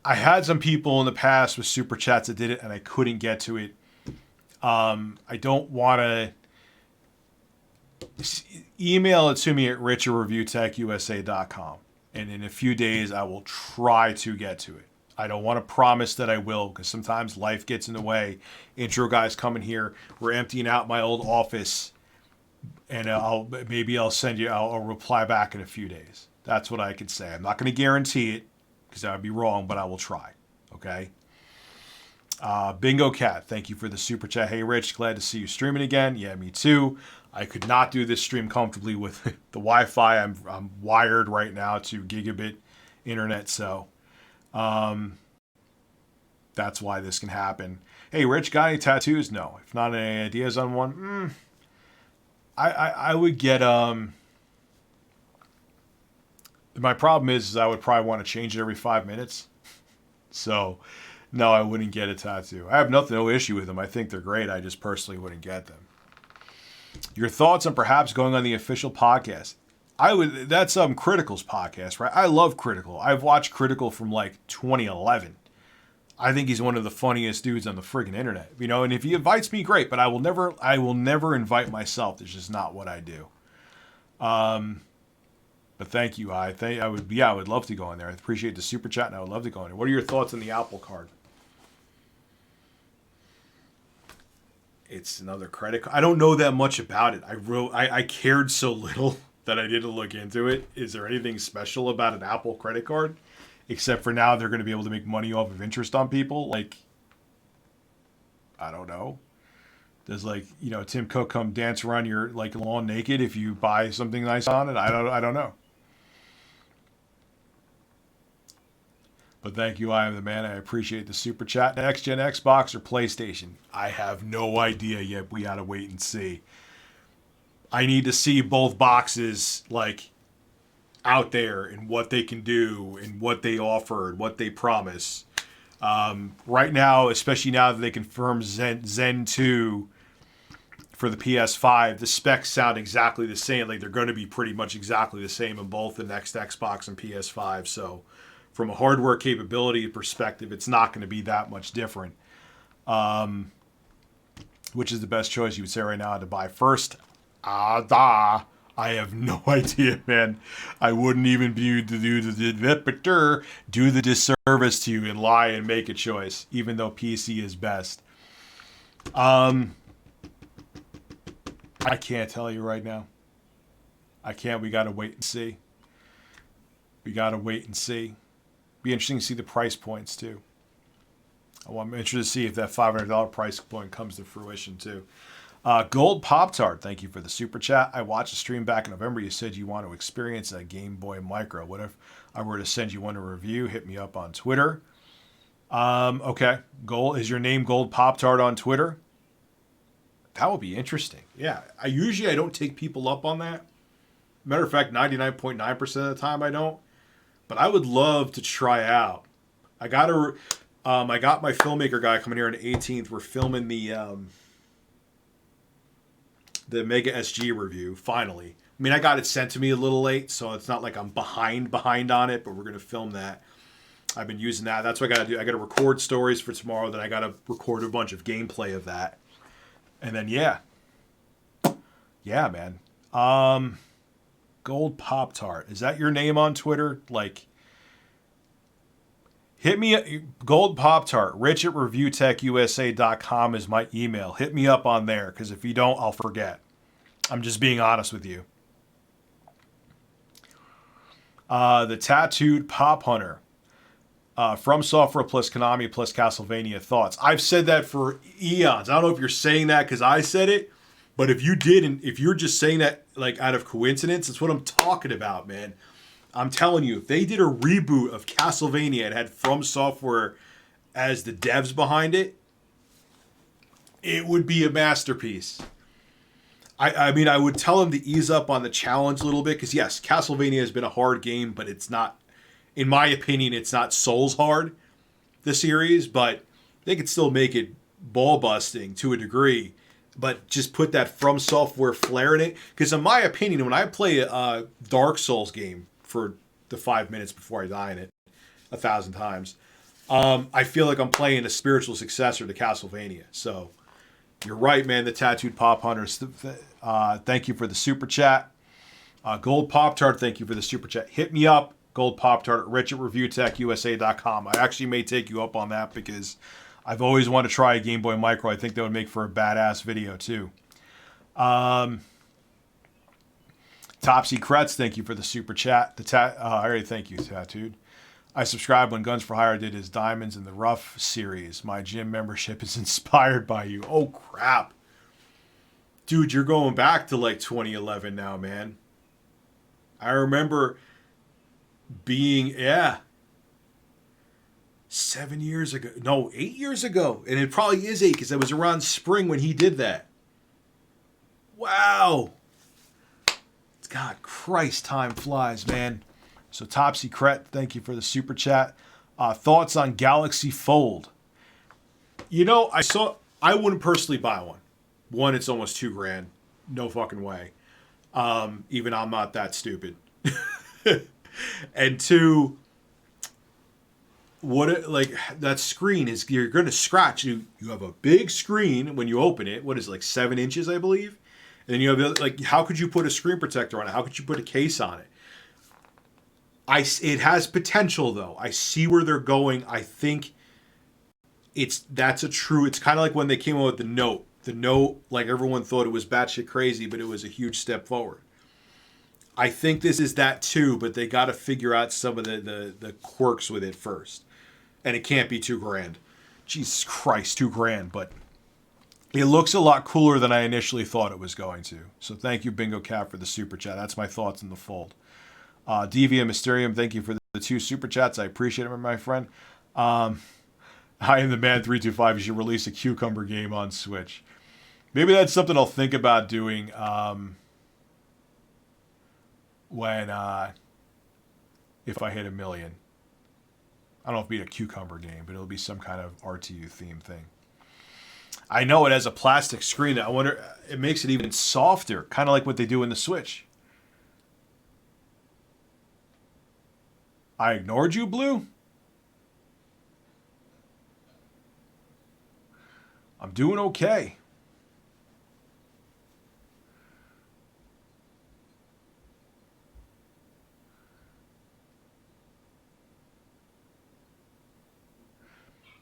I had some people in the past with super chats that did it, and I couldn't get to it. I don't want to email it to me at rich@reviewtechusa.com, and in a few days I will try to get to it. I don't want to promise that I will because sometimes life gets in the way. Intro guys coming here. We're emptying out my old office, and I'll send you. I'll reply back in a few days. That's what I could say. I'm not going to guarantee it because that would be wrong, but I will try. Okay. Bingo Cat, thank you for the super chat. Hey Rich, glad to see you streaming again. Yeah, me too. I could not do this stream comfortably with the Wi-Fi. I'm wired right now to gigabit internet, so that's why this can happen. Hey Rich, got any tattoos? No. If not, any ideas on one? I would get my problem is I would probably want to change it every 5 minutes. So no, I wouldn't get a tattoo. I have no issue with them. I think they're great. I just personally wouldn't get them. Your thoughts on perhaps going on the official podcast? That's Critical's podcast, right? I love Critical. I've watched Critical from like 2011. I think he's one of the funniest dudes on the friggin' internet. You know, and if he invites me, great, but I will never invite myself. It's just not what I do. But thank you. I would love to go in there. I appreciate the super chat and I would love to go in there. What are your thoughts on the Apple Card? It's another credit card. I don't know that much about it. I cared so little that I didn't look into it. Is there anything special about an Apple credit card? Except for now they're going to be able to make money off of interest on people. Like, I don't know. Does Tim Cook come dance around your lawn naked if you buy something nice on it? I don't know. But thank you, I am the man. I appreciate the super chat. Next gen Xbox or PlayStation? I have no idea yet. We gotta wait and see. I need to see both boxes out there and what they can do and what they offer and what they promise. Right now, especially now that they confirmed Zen 2 for the PS5, the specs sound exactly the same. Like they're going to be pretty much exactly the same in both the next Xbox and PS5. So from a hardware capability perspective, it's not going to be that much different. Which is the best choice you would say right now to buy first? I have no idea, man. I wouldn't even do the disservice to you and lie and make a choice, even though PC is best. I can't tell you right now. I can't. We got to wait and see. Be interesting to see the price points, too. I'm interested to see if that $500 price point comes to fruition, too. Gold Pop-Tart, thank you for the super chat. I watched a stream back in November. You said you want to experience a Game Boy Micro. What if I were to send you one to review? Hit me up on Twitter. Okay. Gold, is your name Gold Pop-Tart on Twitter? That would be interesting. Yeah. I don't take people up on that. Matter of fact, 99.9% of the time I don't. But I would love to try out. I got my filmmaker guy coming here on the 18th. We're filming the Mega SG review, finally. I mean, I got it sent to me a little late, so it's not like I'm behind on it, but we're going to film that. I've been using that. That's what I got to do. I got to record stories for tomorrow, then I got to record a bunch of gameplay of that. And then, yeah. Yeah, man. Gold Pop-Tart. Is that your name on Twitter? Like, hit me, Gold Pop-Tart, rich@reviewtechusa.com is my email. Hit me up on there, because if you don't, I'll forget. I'm just being honest with you. The Tattooed Pop Hunter. From Software plus Konami plus Castlevania thoughts. I've said that for eons. I don't know if you're saying that because I said it, but if you didn't, if you're just saying that like out of coincidence, that's what I'm talking about, man. I'm telling you, if they did a reboot of Castlevania and had From Software as the devs behind it, it would be a masterpiece. I mean, I would tell them to ease up on the challenge a little bit, because yes, Castlevania has been a hard game, but it's not, in my opinion, it's not Souls hard, the series, but they could still make it ball-busting to a degree, but just put that From Software flair in it. Because in my opinion, when I play a Dark Souls game for the 5 minutes before I die in it 1,000 times, I feel like I'm playing a spiritual successor to Castlevania. So you're right, man. The Tattooed Pop Hunters, thank you for the super chat. Gold Pop-Tart, thank you for the super chat. Hit me up, Gold Pop-Tart at rich@reviewtechusa.com. I actually may take you up on that because I've always wanted to try a Game Boy Micro. I think that would make for a badass video too. Topsy Kretz, thank you for the super chat. I already thank you, Tattooed. I subscribed when Guns for Hire did his Diamonds in the Rough series. My gym membership is inspired by you. Oh, crap. Dude, you're going back to like 2011 now, man. I remember being, 7 years ago. No, 8 years ago. And it probably is 8 because it was around spring when he did that. Wow. God, Christ, time flies, man. So Topsy Kret, thank you for the super chat. Thoughts on Galaxy Fold? You know, I wouldn't personally buy one. One, it's almost $2,000. No fucking way. Even I'm not that stupid. And two, that screen is, you're going to scratch. You have a big screen when you open it. What is it, like 7 inches, I believe? And then you have, like, how could you put a screen protector on it? How could you put a case on it? It has potential, though. I see where they're going. I think it's kind of like when they came out with the Note. The Note, like, everyone thought it was batshit crazy, but it was a huge step forward. I think this is that too, but they got to figure out some of the quirks with it first. And it can't be $2,000. Jesus Christ, $2,000, but it looks a lot cooler than I initially thought it was going to. So thank you, Bingo Cat, for the super chat. That's my thoughts on the Fold. Devia Mysterium, thank you for the 2 super chats. I appreciate it, my friend. I am the man 325. You should release a cucumber game on Switch. Maybe that's something I'll think about doing if I hit 1 million. I don't know if it'll be a cucumber game, but it'll be some kind of RTU theme thing. I know it has a plastic screen. I wonder, it makes it even softer, kind of like what they do in the Switch. I ignored you, Blue? I'm doing okay.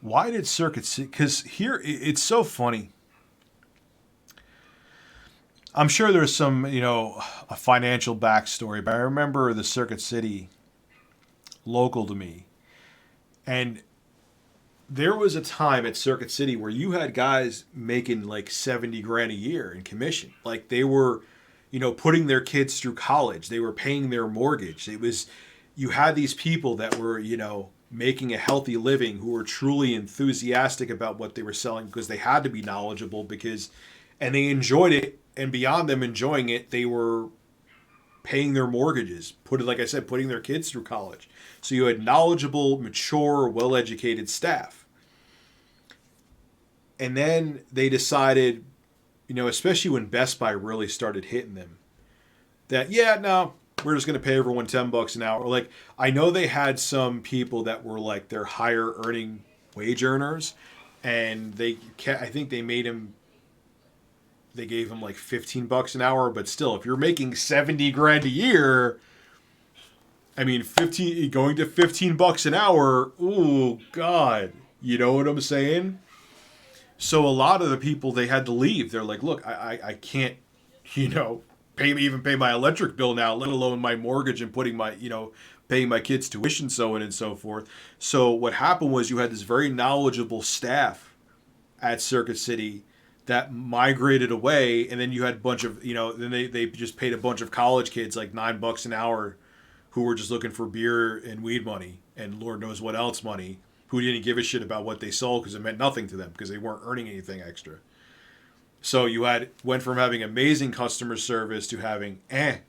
Why did Circuit City? Because here it's so funny. I'm sure there's some, a financial backstory, but I remember the Circuit City local to me. And there was a time at Circuit City where you had guys making like 70 grand a year in commission. Like they were, putting their kids through college. They were paying their mortgage. You had these people that were, making a healthy living who were truly enthusiastic about what they were selling because they had to be knowledgeable and they enjoyed it. And beyond them enjoying it, they were paying their mortgages, like I said, putting their kids through college. So you had knowledgeable, mature, well-educated staff. And then they decided, especially when Best Buy really started hitting them, that, yeah, no, we're just going to pay everyone $10 an hour. Like, I know they had some people that were like their higher earning wage earners, and I think they gave them like $15 an hour, but still, if you're making 70 grand a year, I mean, going to $15 an hour, ooh, God, you know what I'm saying? So a lot of the people, they had to leave. They're like, look, I can't, pay my electric bill now, let alone my mortgage and paying my kids' tuition, so on and so forth. So what happened was you had this very knowledgeable staff at Circuit City that migrated away, and then you had a bunch of, then they just paid a bunch of college kids like $9 an hour who were just looking for beer and weed money and Lord knows what else money, who didn't give a shit about what they sold because it meant nothing to them because they weren't earning anything extra. So you went from having amazing customer service to having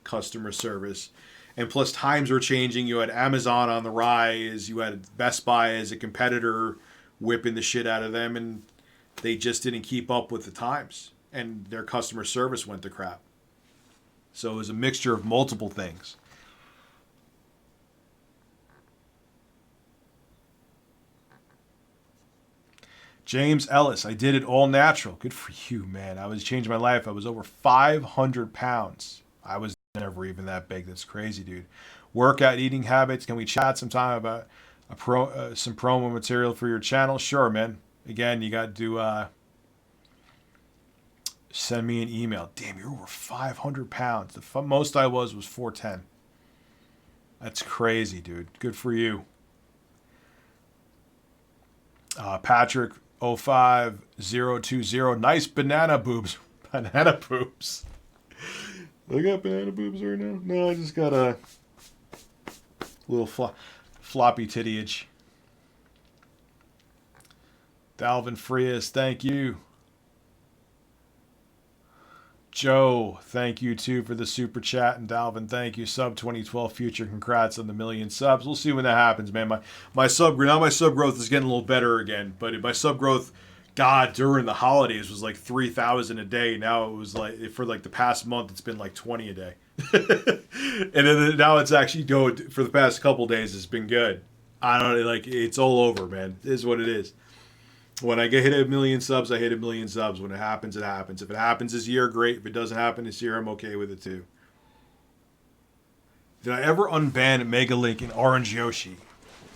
customer service. And plus times were changing. You had Amazon on the rise. You had Best Buy as a competitor whipping the shit out of them. And they just didn't keep up with the times. And their customer service went to crap. So it was a mixture of multiple things. James Ellis, I did it all natural. Good for you, man. I was changing my life. I was over 500 pounds. I was never even that big. That's crazy, dude. Workout, eating habits. Can we chat sometime about some promo material for your channel? Sure, man. Again, you got to send me an email. Damn, you're over 500 pounds. The most I was 410. That's crazy, dude. Good for you. Patrick 05020. Nice banana boobs. Banana boobs. I got banana boobs right now? No, I just got a little floppy tittyage. Dalvin Frias, thank you. Joe, thank you too for the super chat. And Dalvin, thank you. Sub 2012 future. Congrats on the 1,000,000 subs. We'll see when that happens, man. My sub growth is getting a little better again. But my sub growth, God, during the holidays was like 3,000 a day. Now it was like, for like the past month, it's been like 20 a day. And then now it's actually for the past couple days, it's been good. I don't know, like, it's all over, man. It is what it is. When I hit 1,000,000 subs, I hit 1,000,000 subs. When it happens, it happens. If it happens this year, great. If it doesn't happen this year, I'm okay with it too. Did I ever unban Megalink and Orange Yoshi?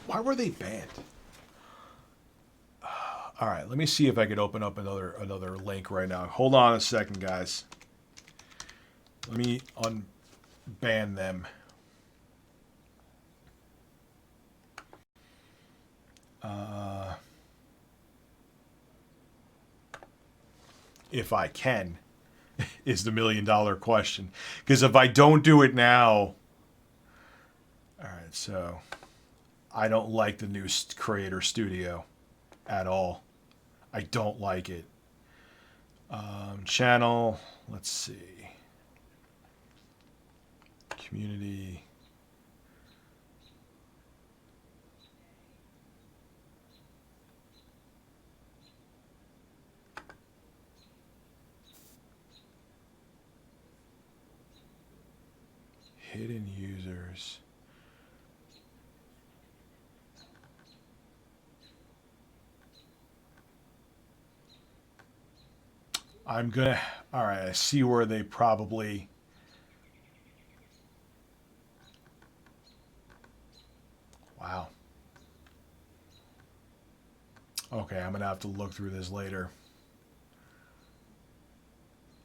Why were they banned? All right, let me see if I could open up another link right now. Hold on a second, guys. Let me unban them. If I can, is the $1,000,000 question. Because if I don't do it now, all right. So I don't like the new Creator Studio at all. I don't like it. Channel. Let's see. Community. Hidden users. All right, I see where they probably. Wow. Okay, I'm going to have to look through this later.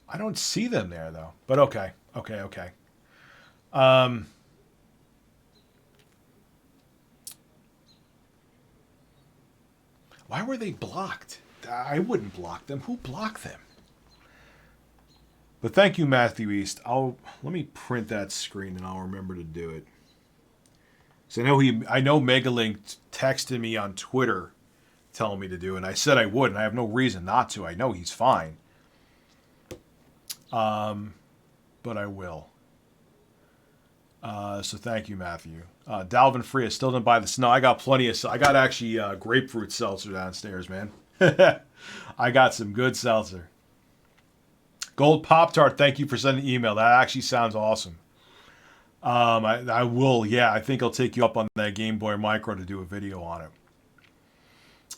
I don't see them there, though. But okay. Okay. Um, why were they blocked? I wouldn't block them. Who blocked them? But thank you, Matthew East. Let me print that screen and I'll remember to do it. So I know Megalink texted me on Twitter telling me to do it, and I said I would, and I have no reason not to. I know he's fine. But I will. So thank you, Matthew. Dalvin Freya still didn't buy the snow. I got plenty of. I got actually grapefruit seltzer downstairs, man. I got some good seltzer. Gold Pop Tart. Thank you for sending the email. That actually sounds awesome. I will. Yeah, I think I'll take you up on that Game Boy Micro to do a video on it.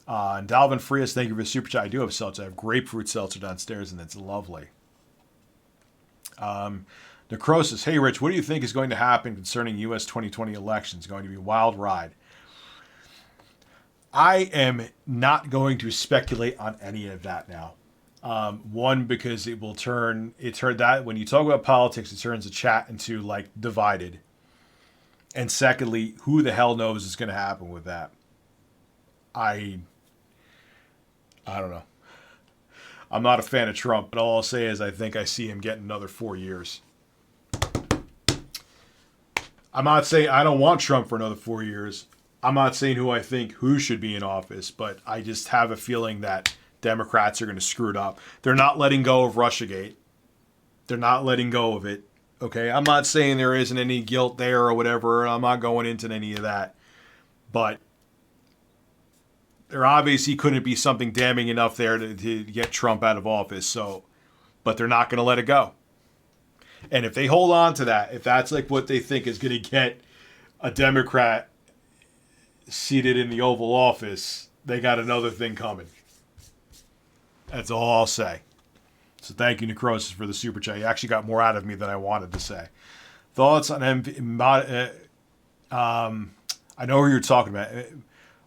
And Dalvin Frias, thank you for the super chat. I do have seltzer. I have grapefruit seltzer downstairs, and it's lovely. Necrosis, hey Rich, what do you think is going to happen concerning U.S. 2020 elections? Going to be a wild ride. I am not going to speculate on any of that now. One, because it turned that when you talk about politics, it turns the chat into like divided. And secondly, who the hell knows is going to happen with that? I don't know. I'm not a fan of Trump, but all I'll say is I think I see him getting another 4 years. I'm not saying I don't want Trump for another 4 years. I'm not saying who should be in office, but I just have a feeling that Democrats are going to screw it up. They're not letting go of Russiagate. They're not letting go of it. Okay, I'm not saying there isn't any guilt there or whatever. I'm not going into any of that. But there obviously couldn't be something damning enough there to get Trump out of office. So, but they're not going to let it go. And if they hold on to that, if that's like what they think is going to get a Democrat seated in the Oval Office, they got another thing coming. That's all I'll say. So thank you, Necrosis, for the super chat. You actually got more out of me than I wanted to say. Thoughts on I know who you're talking about.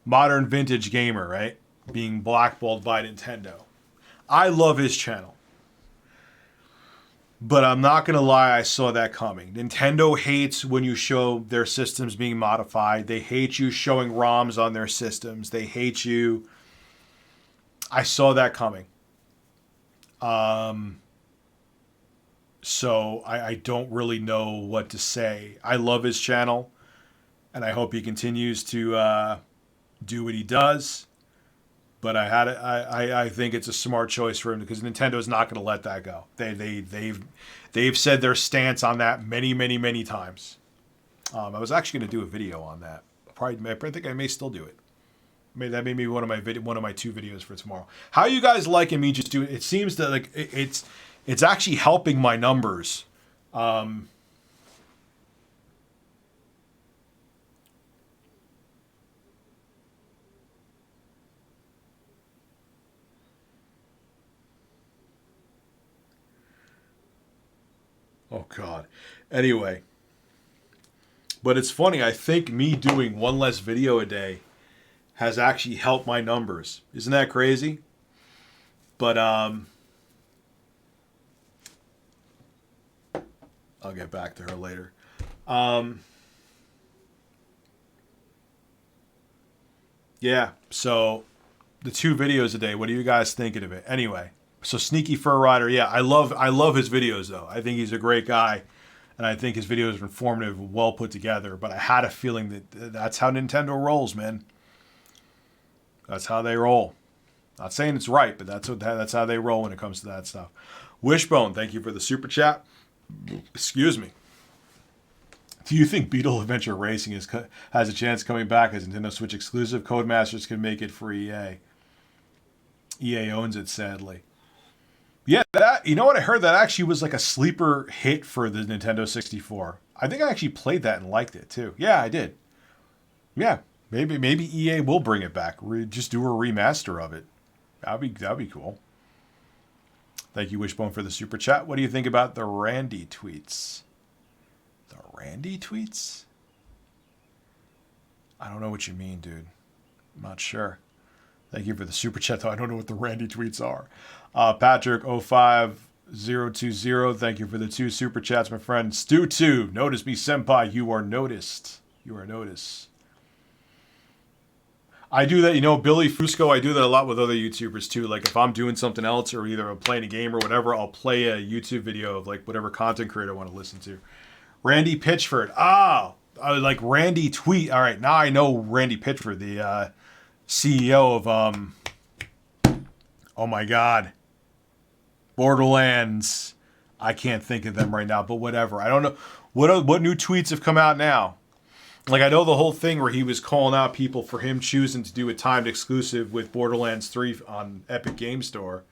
Modern Vintage Gamer, right? Being blackballed by Nintendo. I love his channel. But I'm not going to lie, I saw that coming. Nintendo hates when you show their systems being modified. They hate you showing ROMs on their systems. They hate you. I saw that coming. So I don't really know what to say. I love his channel, and I hope he continues to do what he does. But I think it's a smart choice for him because Nintendo is not going to let that go. They've said their stance on that many times. I was actually going to do a video on that. I think I may still do it. That may be one of my 2 videos for tomorrow. How you guys liking me just do it? It seems that like it's actually helping my numbers. Oh, God. Anyway. But it's funny. I think me doing one less video a day has actually helped my numbers. Isn't that crazy? But, I'll get back to her later. Yeah. So, the 2 videos a day. What are you guys thinking of it? Anyway. So Sneaky Fur Rider, yeah, I love his videos though. I think he's a great guy, and I think his videos are informative, well put together. But I had a feeling that that's how Nintendo rolls, man. That's how they roll. Not saying it's right, but that's how they roll when it comes to that stuff. Wishbone, thank you for the super chat. Excuse me. Do you think Beetle Adventure Racing has a chance of coming back as Nintendo Switch exclusive? Codemasters can make it for EA. EA owns it, sadly. Yeah, you know what? I heard that actually was like a sleeper hit for the Nintendo 64. I think I actually played that and liked it too. Yeah, I did. Yeah, maybe EA will bring it back. Just do a remaster of it. That'd be cool. Thank you, Wishbone, for the super chat. What do you think about the Randy tweets? The Randy tweets? I don't know what you mean, dude. I'm not sure. Thank you for the super chat, though. I don't know what the Randy tweets are. Patrick05020, thank you for the 2 super chats, my friend. Stu2, notice me, senpai. You are noticed. You are noticed. I do that, Billy Fusco, I do that a lot with other YouTubers, too. Like, if I'm doing something else or either I'm playing a game or whatever, I'll play a YouTube video of, like, whatever content creator I want to listen to. Randy Pitchford. Like Randy Tweet. All right, now I know Randy Pitchford, the CEO of oh my God, Borderlands. I can't think of them right now, but whatever. I don't know what new tweets have come out now. Like, I know the whole thing where he was calling out people for him choosing to do a timed exclusive with Borderlands 3 on Epic Game Store.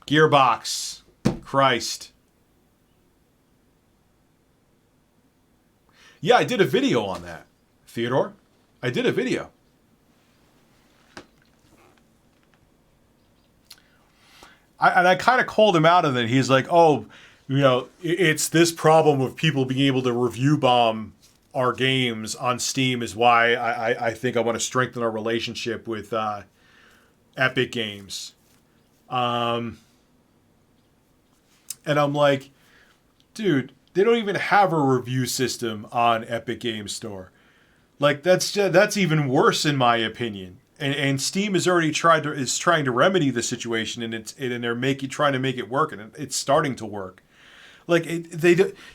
Gearbox, Christ. Yeah, I did a video on that, Theodore. I did a video. I kind of called him out on it. He's like, oh, it's this problem of people being able to review bomb our games on Steam is why I think I want to strengthen our relationship with Epic Games. And I'm like, dude, they don't even have a review system on Epic Games Store. Like, that's even worse in my opinion. And Steam has already trying to remedy the situation, and they're trying to make it work, and it's starting to work. Like,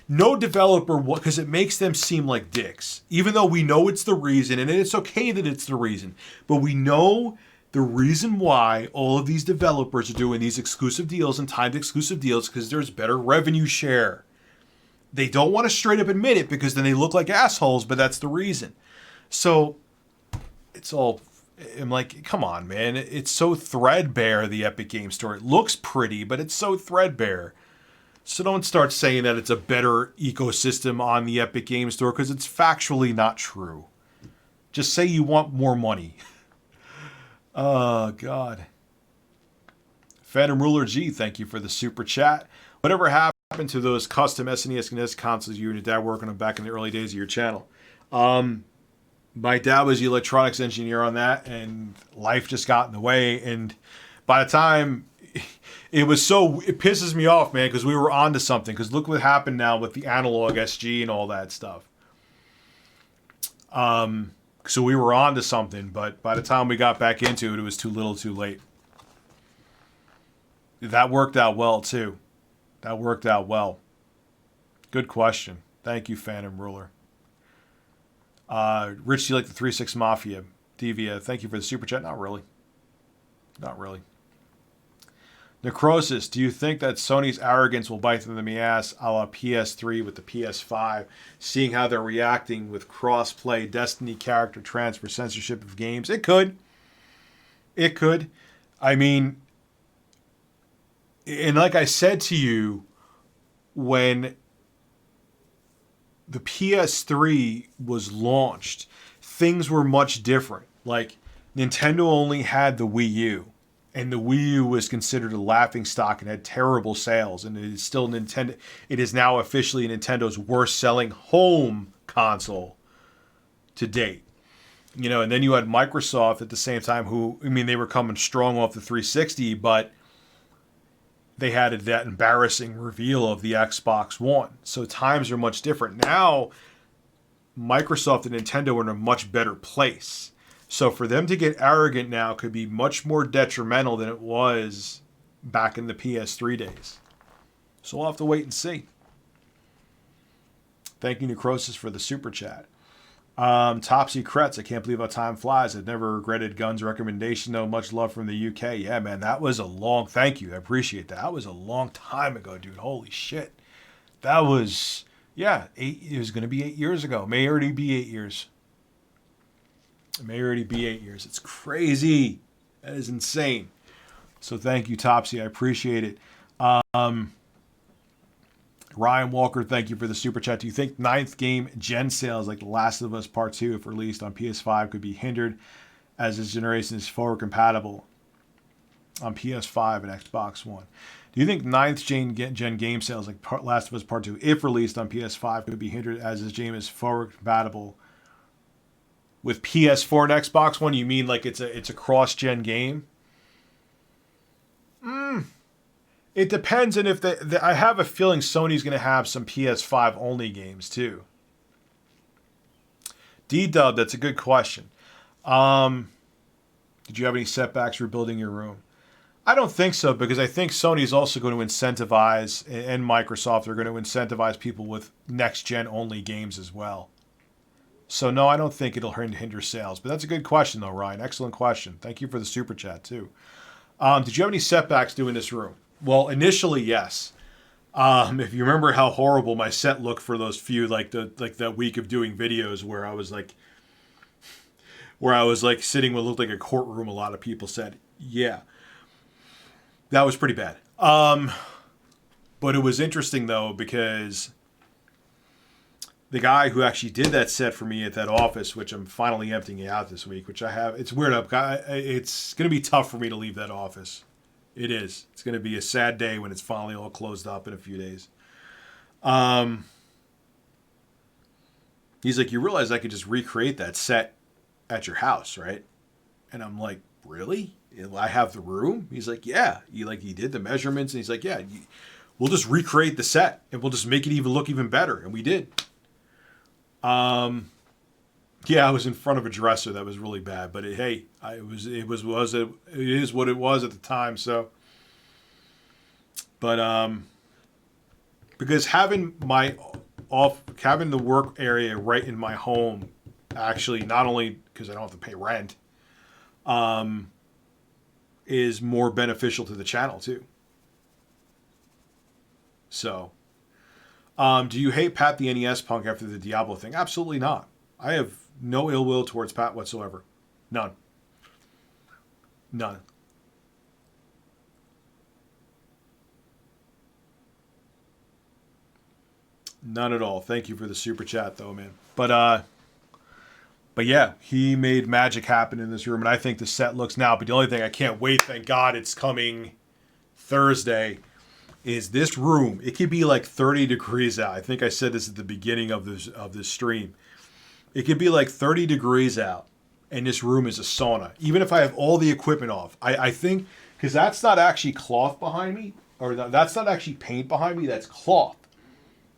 no developer, because it makes them seem like dicks, even though we know it's the reason, and it's okay that it's the reason, but we know the reason why all of these developers are doing these exclusive deals and timed exclusive deals because there's better revenue share. They don't want to straight up admit it because then they look like assholes, but that's the reason. So it's all, I'm like, come on, man. It's so threadbare, the Epic Game Store. It looks pretty, but it's so threadbare. So don't start saying that it's a better ecosystem on the Epic Game Store because it's factually not true. Just say you want more money. Oh, God. Phantom Ruler G, thank you for the super chat. Whatever happened to those custom SNES and NES consoles you and your dad working on back in the early days of your channel? My dad was the electronics engineer on that, and life just got in the way. And by the time it pisses me off, man, because we were onto something. Because look what happened now with the analog SG and all that stuff. So we were onto something, but by the time we got back into it, it was too little, too late. That worked out well too. That worked out well. Good question. Thank you, Phantom Ruler. Rich, do you like the 3-6 Mafia? Devia, thank you for the super chat. Not really. Not really. Necrosis, do you think that Sony's arrogance will bite them in the ass a la PS3 with the PS5, seeing how they're reacting with cross-play, Destiny character transfer, censorship of games? It could. It could. I mean, and like I said to you, when the PS3 was launched, things were much different. Like, Nintendo only had the Wii U, and the Wii U was considered a laughingstock and had terrible sales, and it is still Nintendo. It is now officially Nintendo's worst-selling home console to date. And then you had Microsoft at the same time, they were coming strong off the 360, but they had that embarrassing reveal of the Xbox One. So times are much different. Now, Microsoft and Nintendo are in a much better place. So for them to get arrogant now could be much more detrimental than it was back in the PS3 days. So we'll have to wait and see. Thank you, Necrosis, for the super chat. Topsy Kretz, I can't believe how time flies. I've never regretted Gunn's recommendation, though. Much love from the UK. Yeah, man, that was a long... Thank you. I appreciate that. That was a long time ago, dude. Holy shit. That was... Yeah, it was going to be 8 years ago. May already be 8 years. It may already be 8 years. It's crazy. That is insane. So thank you, Topsy. I appreciate it. Ryan Walker, thank you for the super chat. Do you think 9th game gen sales like The Last of Us Part 2, if released on PS5, could be hindered as this generation is forward compatible on PS5 and Xbox One? Do you think 9th gen game sales like Last of Us Part 2, if released on PS5, could be hindered as this game is forward compatible With PS4 and Xbox One, you mean like it's a cross-gen game? It depends, and if I have a feeling Sony's going to have some PS5 only games too. D-Dub, that's a good question. Did you have any setbacks rebuilding your room? I don't think so, because I think Sony is also going to incentivize, and Microsoft are going to incentivize people with next-gen only games as well. So no, I don't think it'll hinder sales. But that's a good question, though, Ryan. Excellent question. Thank you for the super chat, too. Did you have any setbacks doing this room? Well, initially, yes. If you remember how horrible my set looked for those few, like that week of doing videos where I was like sitting what looked like a courtroom, a lot of people said, yeah. That was pretty bad. But it was interesting, though, because the guy who actually did that set for me at that office, which I'm finally emptying out this week, which I have, it's weird. It's going to be tough for me to leave that office. It is. It's going to be a sad day when it's finally all closed up in a few days. He's like, you realize I could just recreate that set at your house, right? And I'm like, really? I have the room? He's like, yeah. He did the measurements, and he's like, yeah, we'll just recreate the set, and we'll just make it look even better. And we did. Yeah, I was in front of a dresser. That was really bad. But it is what it was at the time. So, but because having the work area right in my home, actually, not only because I don't have to pay rent, is more beneficial to the channel too. So, do you hate Pat the NES punk after the Diablo thing? Absolutely not. I have no ill will towards Pat whatsoever. None. None. None at all. Thank you for the super chat, though, man. But yeah, he made magic happen in this room, and I think the set looks now. But the only thing I can't wait, thank God it's coming Thursday, is this room. It could be like 30 degrees out. I think I said this at the beginning of this stream. It could be like 30 degrees out, and this room is a sauna. Even if I have all the equipment off, I think, because that's not actually cloth behind me, or that's not actually paint behind me, that's cloth.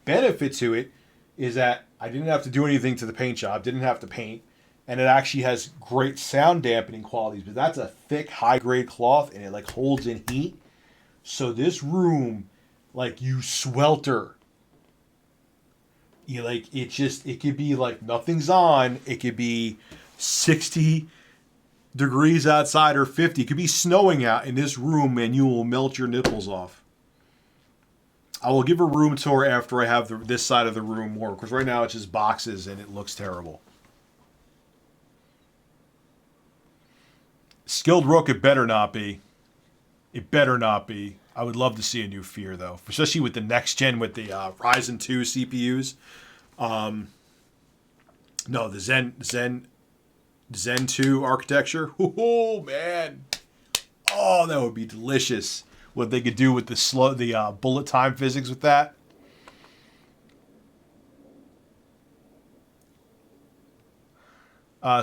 Benefit to it is that I didn't have to do anything to the paint job, didn't have to paint, and it actually has great sound dampening qualities, but that's a thick, high-grade cloth, and it like holds in heat. So this room, like, you swelter. You like, it could be like nothing's on. It could be 60 degrees outside or 50. It could be snowing out in this room, and you will melt your nipples off. I will give a room tour after I have this side of the room more, because right now it's just boxes and it looks terrible. Skilled Rook, it better not be. It better not be. I would love to see a new Fear, though, especially with the next gen with the Ryzen 2 CPUs. No, the Zen 2 architecture. Oh man, oh, that would be delicious. What they could do with the bullet time physics with that.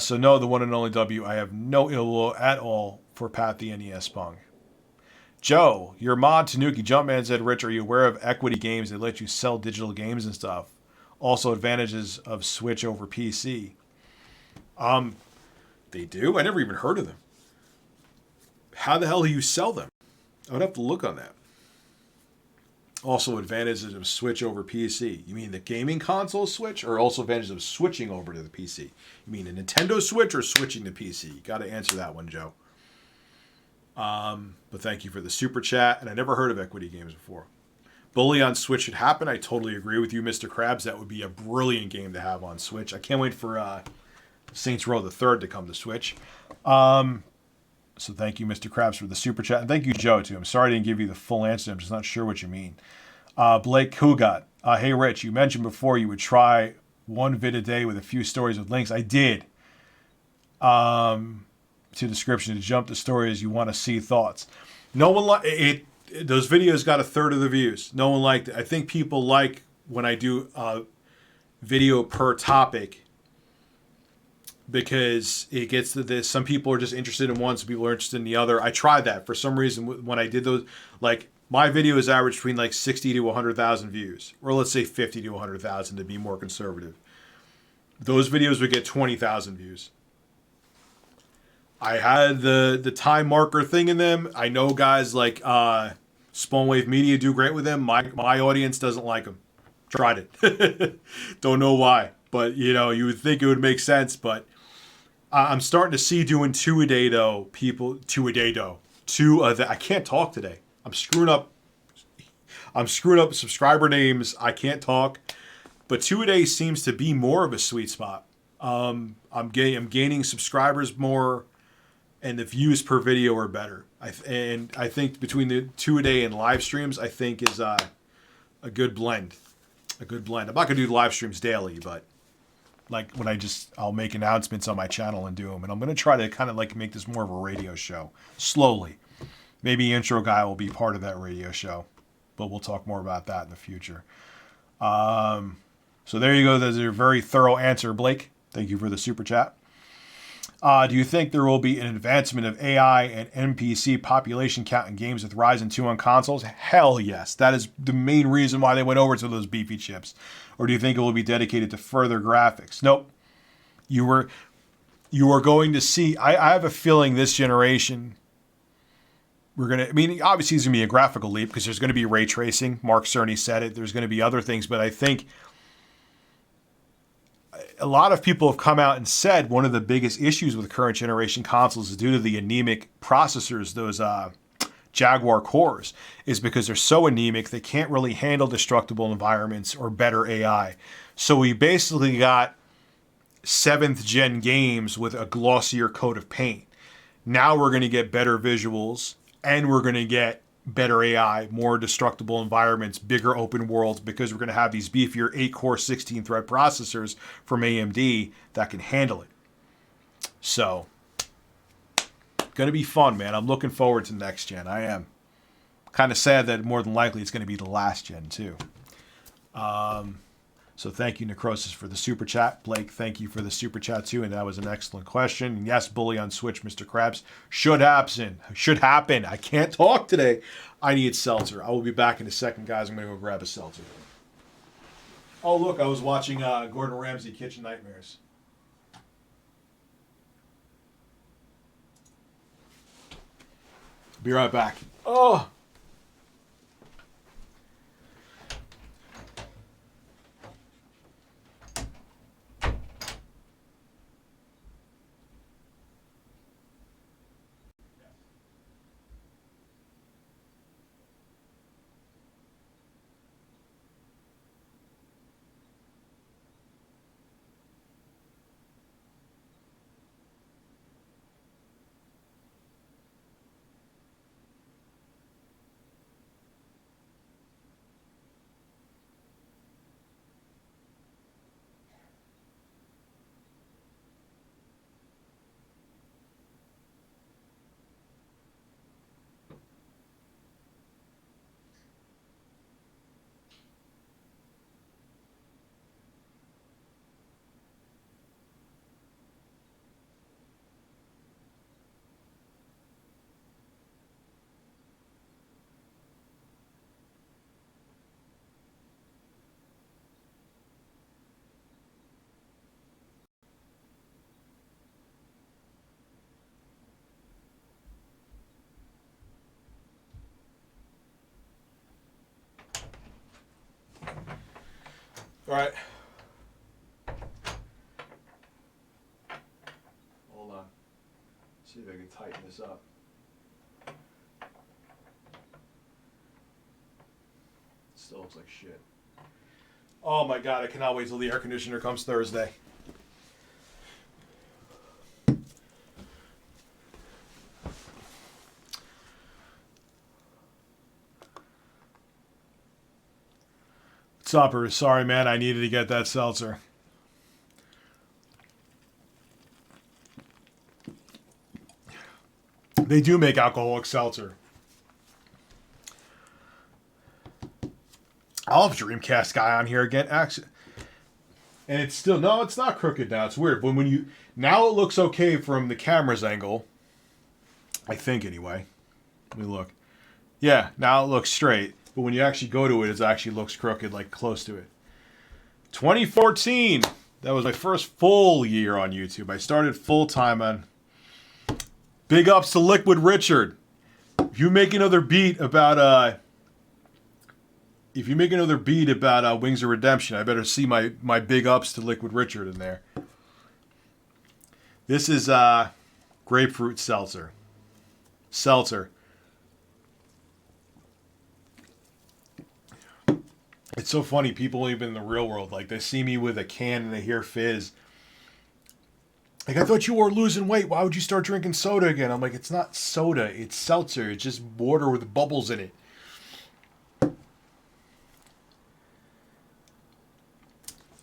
So no, the one and only W. I have no ill will at all for Pat the NES Punk. Joe, your mod Tanuki Jumpman said, Rich, are you aware of Equity Games that let you sell digital games and stuff? Also advantages of Switch over PC. They do? I never even heard of them. How the hell do you sell them? I would have to look on that. Also advantages of Switch over PC. You mean the gaming console Switch, or also advantages of switching over to the PC? You mean a Nintendo Switch or switching to PC? You got to answer that one, Joe. But thank you for the super chat, and I never heard of Equity Games before. Bully on Switch should happen. I totally agree with you, Mr. Krabs. That would be a brilliant game to have on Switch. I can't wait for Saints Row the Third to come to Switch. So thank you, Mr. Krabs, for the super chat. And thank you, Joe, too. I'm sorry I didn't give you the full answer. I'm just not sure what you mean. Blake Kugat. Hey, Rich, you mentioned before you would try one vid a day with a few stories with links. I did. To description to jump to stories you want to see thoughts. No one liked it. Those videos got a third of the views. No one liked it. I think people like when I do video per topic. because it gets to this. Some people are just interested in one, some people are interested in the other. I tried that for some reason when I did those. Like my videos average between like 60 to 100,000 views, or let's say 50 to 100,000 to be more conservative. Those videos would get 20,000 views. I had the time marker thing in them. I know guys like Spawnwave Media do great with them. My audience doesn't like them. Tried it. Don't know why. But, you know, you would think it would make sense. But I'm starting to see doing two a day, though. I can't talk today. I'm screwing up subscriber names. I can't talk. But 2 a day seems to be more of a sweet spot. I'm gaining subscribers more, and the views per video are better. I think between the 2 a day and live streams, I think is a good blend. A good blend. I'm not gonna do live streams daily, but like when I'll make announcements on my channel and do them, and I'm gonna try to kind of like make this more of a radio show slowly. Maybe Intro Guy will be part of that radio show, but we'll talk more about that in the future. So there you go. There's a very thorough answer, Blake. Thank you for the super chat. Do you think there will be an advancement of AI and NPC population count in games with Ryzen 2 on consoles? Hell yes. That is the main reason why they went over to those beefy chips. Or do you think it will be dedicated to further graphics? Nope. You are going to see, I have a feeling this generation, obviously there's going to be a graphical leap because there's going to be ray tracing. Mark Cerny said it. There's going to be other things, but I think a lot of people have come out and said one of the biggest issues with current generation consoles is due to the anemic processors, those Jaguar cores, is because they're so anemic they can't really handle destructible environments or better AI. So we basically got 7th gen games with a glossier coat of paint. Now we're going to get better visuals, and we're going to get better AI, more destructible environments, bigger open worlds, because we're going to have these beefier 8-core 16-thread processors from AMD that can handle it. So, going to be fun, man. I'm looking forward to next gen. I am. Kind of sad that more than likely it's going to be the last gen, too. So thank you, Necrosis, for the super chat. Blake, thank you for the super chat, too, and that was an excellent question. And yes, Bully on Switch, Mr. Krabs. Should happen. I can't talk today. I need Seltzer. I will be back in a second, guys. I'm going to go grab a Seltzer. Oh, look, I was watching Gordon Ramsay Kitchen Nightmares. Be right back. Oh! All right. Hold on. See if I can tighten this up. Still looks like shit. Oh my god, I cannot wait till the air conditioner comes Thursday. Supper, sorry man, I needed to get that seltzer. They do make alcoholic seltzer. I'll have Dreamcast guy on here again. Actually, And it's still, no, it's not crooked now. It's weird. But when you, now it looks okay from the camera's angle. I think anyway. Let me look. Yeah, now it looks straight. But when you actually go to it, it actually looks crooked, like close to it. 2014. That was my first full year on YouTube. I started full time on. Big ups to Liquid Richard. If you make another beat about Wings of Redemption, I better see my big ups to Liquid Richard in there. This is grapefruit seltzer. Seltzer. It's so funny. People even in the real world, like they see me with a can and they hear fizz. Like, I thought you were losing weight. Why would you start drinking soda again? I'm like, it's not soda. It's seltzer. It's just water with bubbles in it.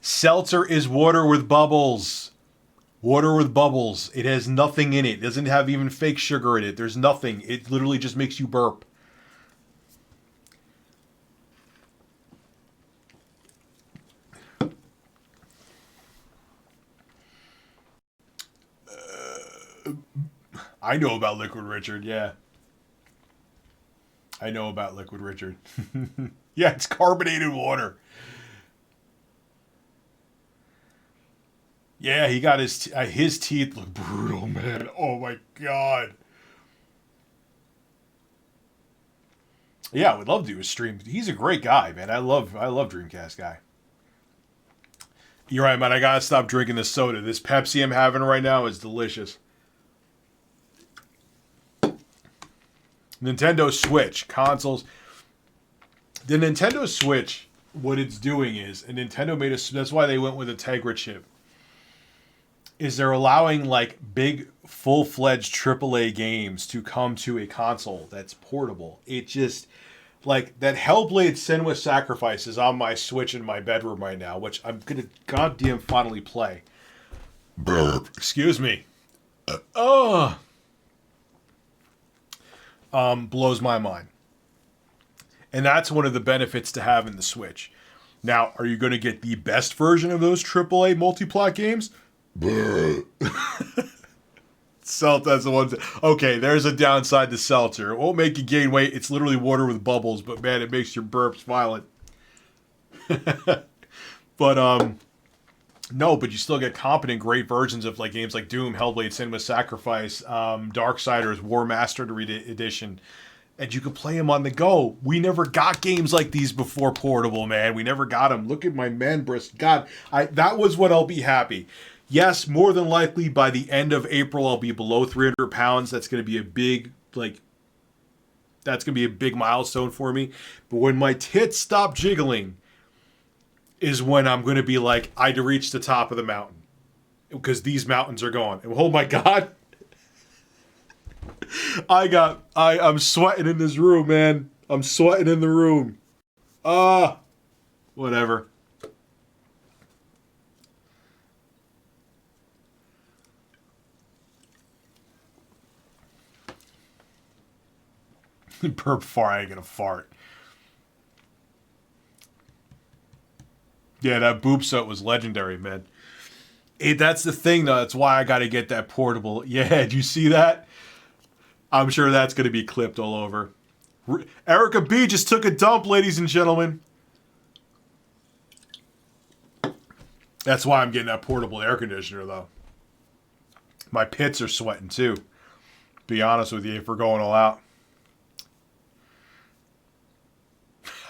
Seltzer is water with bubbles. Water with bubbles. It has nothing in it. It doesn't have even fake sugar in it. There's nothing. It literally just makes you burp. I know about Liquid Richard, yeah. I know about Liquid Richard. Yeah, it's carbonated water. Yeah, he got his teeth look brutal, man. Oh my god. Yeah, I would love to do a stream. He's a great guy, man. I love Dreamcast guy. You're right, man. I gotta stop drinking this soda. This Pepsi I'm having right now is delicious. Nintendo Switch consoles. The Nintendo Switch, what it's doing is, and Nintendo made us. That's why they went with a Tegra chip. Is they're allowing like big, full-fledged AAA games to come to a console that's portable. It just like that Hellblade: Senua's Sacrifice is on my Switch in my bedroom right now, which I'm gonna goddamn finally play. Burp. Excuse me. Blows my mind. And that's one of the benefits to having the Switch. Now, are you going to get the best version of those AAA multi-plot games? Seltzer's the one. Okay, there's a downside to Seltzer. It won't make you gain weight. It's literally water with bubbles, but man, it makes your burps violent. But no, but you still get competent, great versions of like games like Doom, Hellblade: Senua's Sacrifice, Darksiders War Mastered Edition, and you can play them on the go. We never got games like these before portable, man. We never got them. Look at my man breast. God, that was when I'll be happy. Yes, more than likely by the end of April, I'll be below 300 pounds. That's going to be a big, that's going to be a big milestone for me. But when my tits stop jiggling is when I'm going to be like, I'd reach the top of the mountain. Because these mountains are gone. And oh my God. I'm sweating in this room, man. I'm sweating in the room. Whatever. Burp fart, I ain't gonna fart. Yeah, that boob soap was legendary, man. That's the thing, though. That's why I gotta get that portable. Yeah, did you see that? I'm sure that's gonna be clipped all over. Erica B just took a dump, ladies and gentlemen. That's why I'm getting that portable air conditioner, though. My pits are sweating, too. Be honest with you, if we're going all out.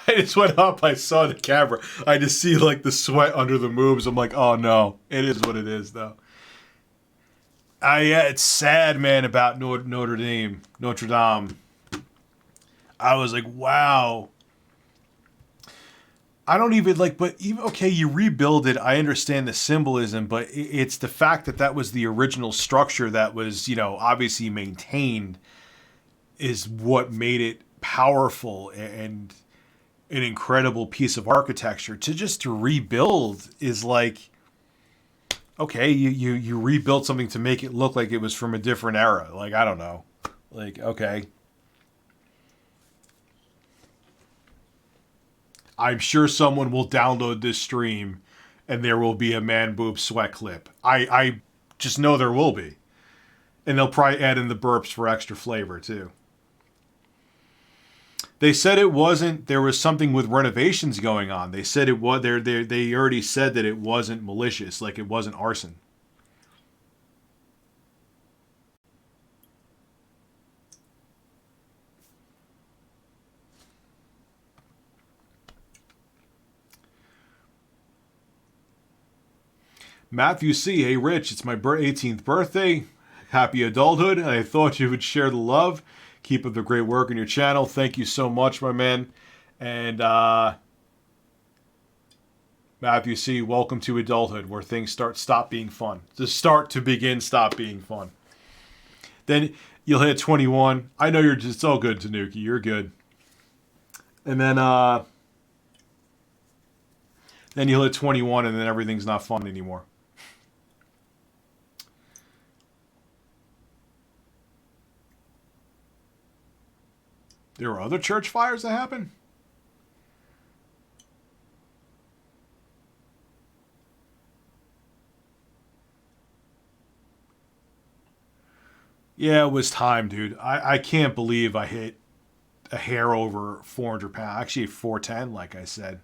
I just went up, I saw the camera. I just see like the sweat under the moves. I'm like, oh no. It is what it is, though. Yeah, it's sad, man, about Notre Dame. I was like, wow. I don't even but even, okay, you rebuild it. I understand the symbolism, but it's the fact that was the original structure that was, obviously maintained is what made it powerful and an incredible piece of architecture. To rebuild is like, okay, you rebuilt something to make it look like it was from a different era. Like, I don't know. Like, okay. I'm sure someone will download this stream and there will be a man boob sweat clip. I just know there will be. And they'll probably add in the burps for extra flavor, too. They said it wasn't, there was something with renovations going on. They said it was, they already said that it wasn't malicious, like it wasn't arson. Matthew C. Hey, Rich, it's my 18th birthday. Happy adulthood. I thought you would share the love. Keep up the great work on your channel. Thank you so much, my man. And Matthew C., welcome to adulthood, where things stop being fun. Stop being fun. Then you'll hit 21. I know you're just all good, Tanuki. You're good. And then you'll hit 21, and then everything's not fun anymore. There were other church fires that happened? Yeah, it was time, dude. I can't believe I hit a hair over 400 pounds. Actually, 410, like I said.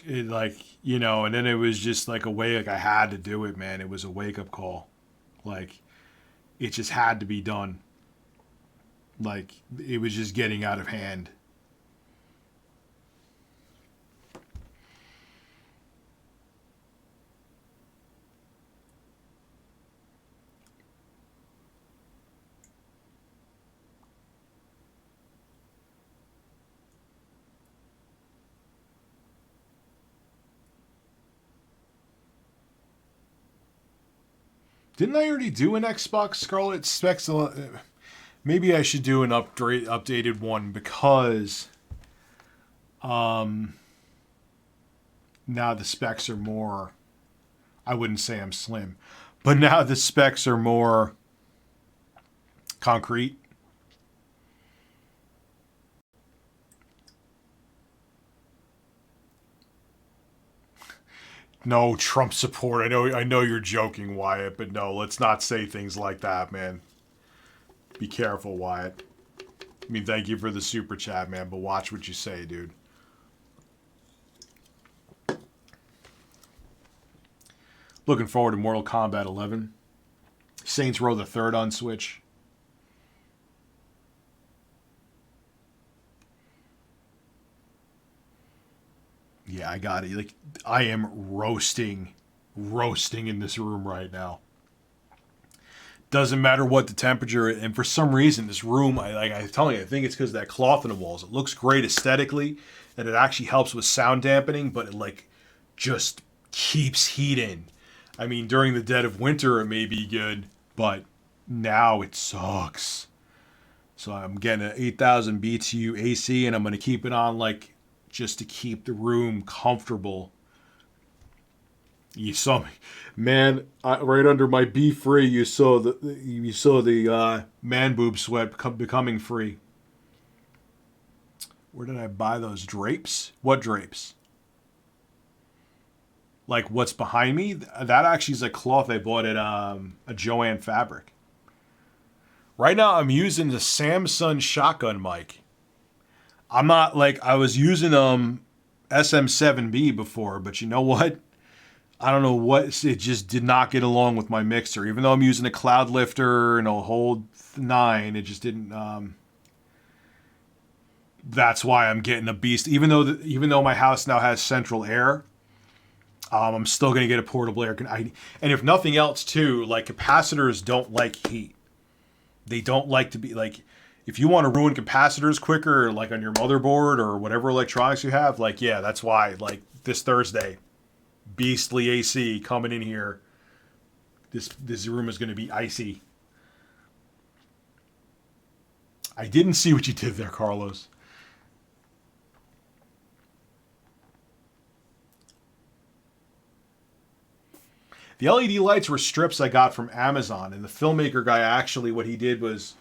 Like, you know, and then it was just like I had to do it, man. It was a wake-up call. Like, it just had to be done. Like, it was just getting out of hand. Didn't I already do an Xbox Scarlet Specs? Maybe I should do an updated one because now the specs are more, I wouldn't say I'm slim, but now the specs are more concrete. No Trump support. I know you're joking, Wyatt, but no, let's not say things like that, man. Be careful, Wyatt. I mean, thank you for the super chat, man, but watch what you say, dude. Looking forward to Mortal Kombat 11. Saints Row the Third on Switch. Yeah, I got it. Like, I am roasting in this room right now. Doesn't matter what the temperature is. And for some reason, this room, I'm telling you, I think it's because of that cloth in the walls. It looks great aesthetically, and it actually helps with sound dampening, but it like just keeps heat in. I mean, during the dead of winter, it may be good, but now it sucks. So I'm getting an 8,000 BTU AC, and I'm going to keep it on like just to keep the room comfortable. You saw me, man. Right under my "be free," you saw the man boob sweat becoming free. Where did I buy those drapes? What drapes? Like what's behind me? That actually is a cloth I bought at a Joann Fabric. Right now, I'm using the Samsung shotgun mic. I'm not like I was using SM7B before, but you know what? I don't know what, it just did not get along with my mixer. Even though I'm using a cloud lifter and a whole 9, it just didn't. That's why I'm getting a beast. Even though my house now has central air, I'm still gonna get a portable air. And if nothing else, too, like capacitors don't like heat. They don't like to be like. If you want to ruin capacitors quicker, like on your motherboard or whatever electronics you have, like yeah, that's why. Like this Thursday. Beastly AC coming in here. This room is going to be icy. I didn't see what you did there, Carlos. The LED lights were strips I got from Amazon, and the filmmaker guy actually, what he did was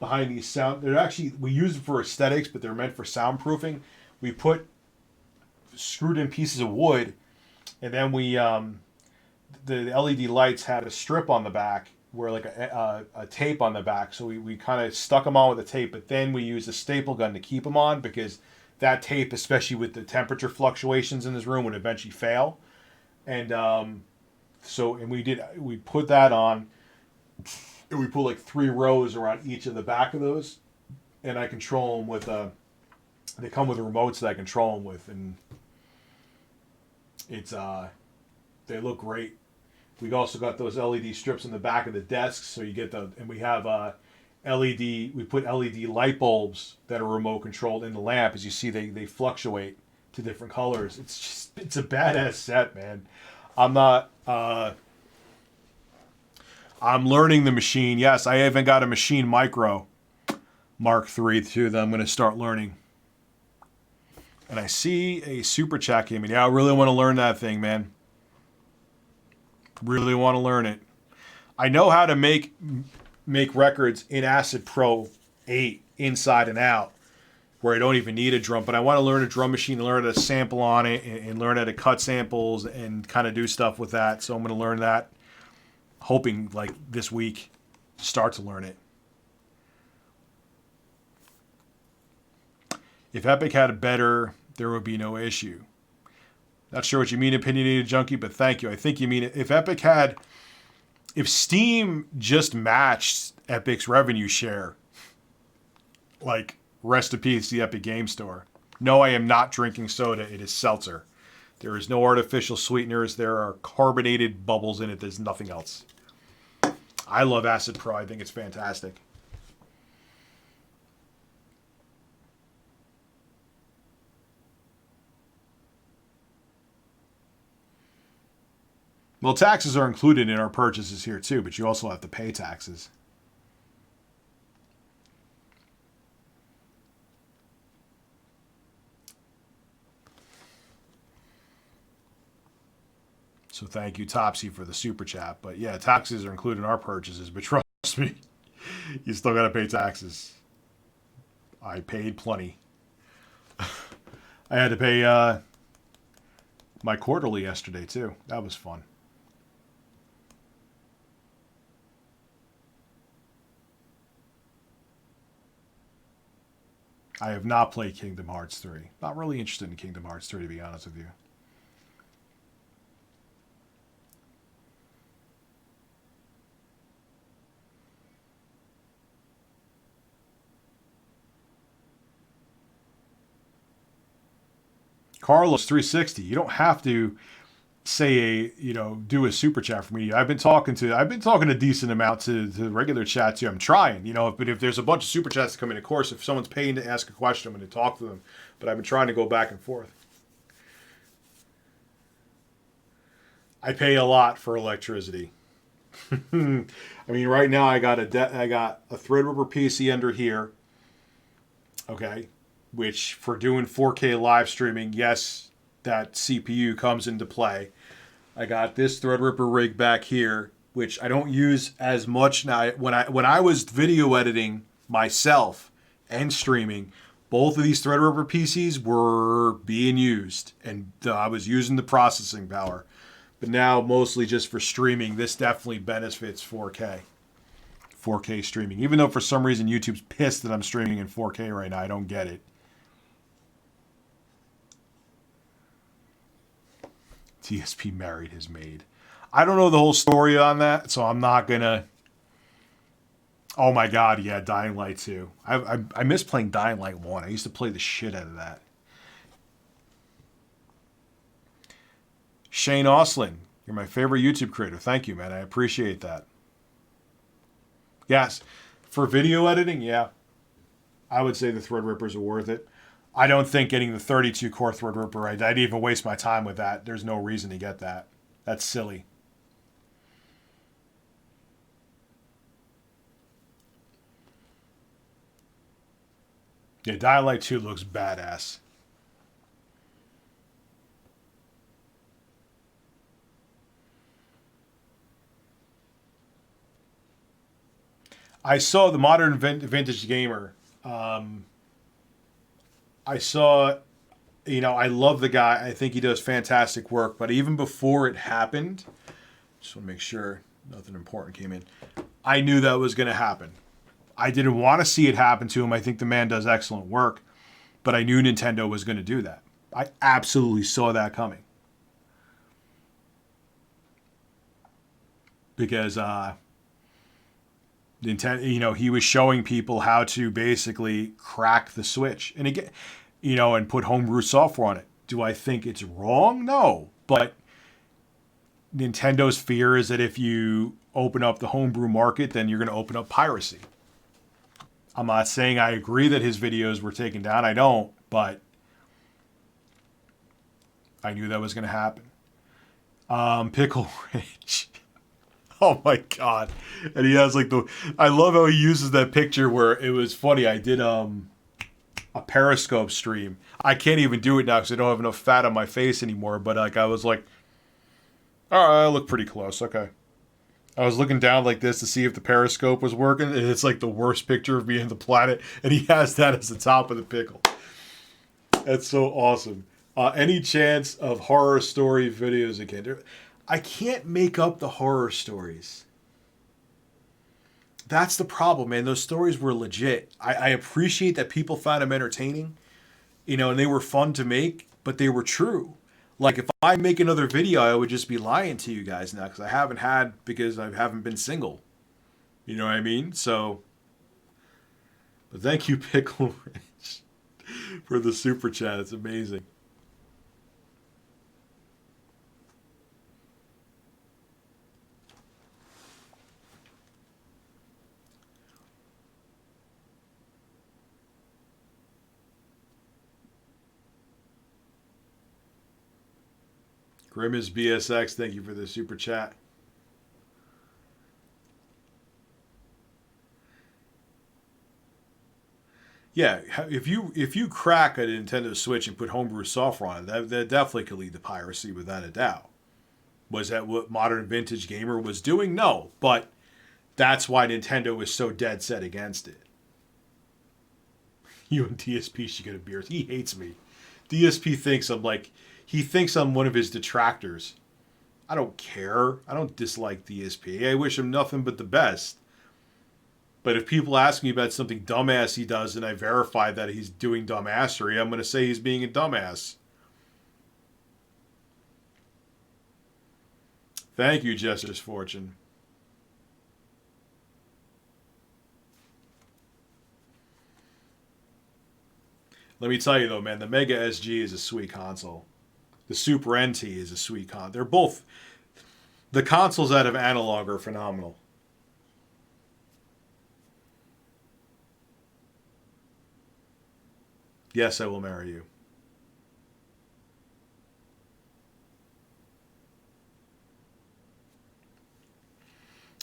behind these sound. They're actually, we use them for aesthetics, but they're meant for soundproofing. We put screwed in pieces of wood, and then we the LED lights had a strip on the back where like a tape on the back, so we kind of stuck them on with the tape, but then we used a staple gun to keep them on because that tape, especially with the temperature fluctuations in this room, would eventually fail. And we put that on, and we put like 3 rows around each of the back of those, and I control them with they come with remotes that I control them with, and it's they look great. We also got those LED strips in the back of the desks, so you get and we have LED. We put LED light bulbs that are remote controlled in the lamp. As you see, they fluctuate to different colors. It's a badass set, man. I'm not. I'm learning the machine. Yes, I even got a Machine Micro Mark III too that I'm going to start learning. And I see a super chat came in. Yeah, I really want to learn that thing, man. Really want to learn it. I know how to make records in Acid Pro 8 inside and out, where I don't even need a drum, but I want to learn a drum machine, learn how to sample on it, and learn how to cut samples and kind of do stuff with that. So I'm going to learn that, hoping like this week start to learn it. If Epic had a better, there would be no issue. Not sure what you mean, opinionated junkie, but thank you. I think you mean it. If Steam just matched Epic's revenue share, like, rest in peace, the Epic Game Store. No, I am not drinking soda. It is seltzer. There is no artificial sweeteners. There are carbonated bubbles in it. There's nothing else. I love Acid Pro. I think it's fantastic. Well, taxes are included in our purchases here too, but you also have to pay taxes. So thank you, Topsy, for the super chat. But yeah, taxes are included in our purchases, but trust me, you still got to pay taxes. I paid plenty. I had to pay my quarterly yesterday too. That was fun. I have not played Kingdom Hearts 3. Not really interested in Kingdom Hearts 3, to be honest with you. Carlos 360. You don't have to say do a super chat for me. I've been talking a decent amount to the regular chat too. I'm trying, but if there's a bunch of super chats that come in, of course, if someone's paying to ask a question, I'm going to talk to them. But I've been trying to go back and forth. I pay a lot for electricity. I mean, right now I got a Threadripper PC under here. Okay, which for doing 4K live streaming, yes, that CPU comes into play. I got this Threadripper rig back here, which I don't use as much now. When I was video editing myself and streaming, both of these Threadripper PCs were being used, and I was using the processing power. But now, mostly just for streaming, this definitely benefits 4K. 4K streaming. Even though for some reason YouTube's pissed that I'm streaming in 4K right now, I don't get it. TSP married his maid. I don't know the whole story on that, so I'm not gonna. Oh my god, yeah, Dying Light 2. I miss playing Dying Light 1. I used to play the shit out of that. Shane Oslin, you're my favorite YouTube creator. Thank you, man. I appreciate that. Yes, for video editing, yeah, I would say the Threadrippers are worth it. I don't think getting the 32-core Threadripper, I'd even waste my time with that. There's no reason to get that. That's silly. Yeah, Dying Light 2 looks badass. I saw the Modern Vintage Gamer. I saw I love the guy. I think he does fantastic work. But even before it happened, just want to make sure nothing important came in. I knew that was going to happen. I didn't want to see it happen to him. I think the man does excellent work, but I knew Nintendo was going to do that. I absolutely saw that coming. Because Nintendo, he was showing people how to basically crack the Switch. And again, and put homebrew software on it. Do I think it's wrong? No. But Nintendo's fear is that if you open up the homebrew market, then you're going to open up piracy. I'm not saying I agree that his videos were taken down. I don't, but I knew that was going to happen. Pickle Rich. Oh my God. And he has I love how he uses that picture where it was funny. I did a Periscope stream. I can't even do it now because I don't have enough fat on my face anymore. But I was like, all right, I look pretty close. Okay. I was looking down like this to see if the Periscope was working, and it's like the worst picture of me on the planet, and he has that as the top of the pickle. That's so awesome. Any chance of horror story videos again? I can't make up the horror stories. That's the problem, man. Those stories were legit. I appreciate that people found them entertaining, and they were fun to make, but they were true. Like, if I make another video, I would just be lying to you guys now because I haven't been single. You know what I mean? So, but thank you, Pickle Rich, for the super chat. It's amazing. Grimace BSX, thank you for the super chat. Yeah, if you crack a Nintendo Switch and put homebrew software on it, that definitely could lead to piracy without a doubt. Was that what Modern Vintage Gamer was doing? No, but that's why Nintendo was so dead set against it. You and DSP should get a beer. He hates me. DSP thinks he thinks I'm one of his detractors. I don't care. I don't dislike DSP. I wish him nothing but the best. But if people ask me about something dumbass he does and I verify that he's doing dumbassery, I'm going to say he's being a dumbass. Thank you, Jester's Fortune. Let me tell you though, man, the Mega SG is a sweet console. The Super NT is a sweet console. They're both... The consoles out of analog are phenomenal. Yes, I will marry you.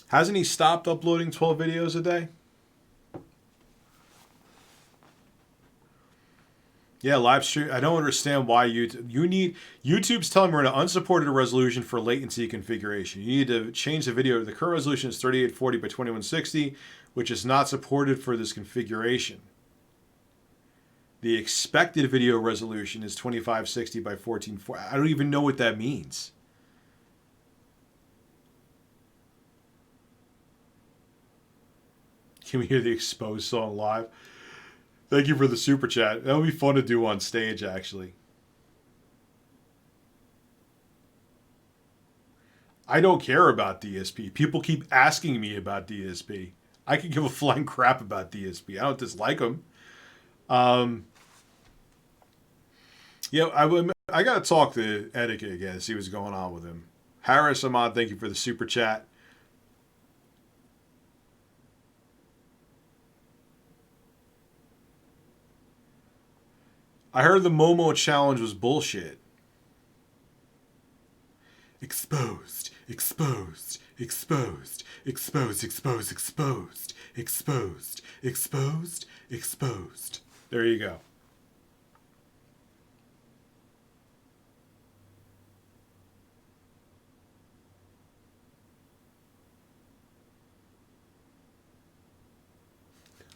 Hasn't he stopped uploading 12 videos a day? Yeah, live stream. I don't understand why YouTube's telling me we're in an unsupported resolution for latency configuration. You need to change the video. The current resolution is 3840 by 2160, which is not supported for this configuration. The expected video resolution is 2560 by 1440. I don't even know what that means. Can we hear the Exposed song live? Thank you for the super chat. That would be fun to do on stage, actually. I don't care about DSP. People keep asking me about DSP. I can give a flying crap about DSP. I don't dislike him. Yeah, I got to talk to Edoka again, see what's going on with him. Harris Ahmad, thank you for the super chat. I heard the Momo challenge was bullshit. Exposed, exposed, exposed, exposed, exposed, exposed, exposed, exposed, exposed. There you go.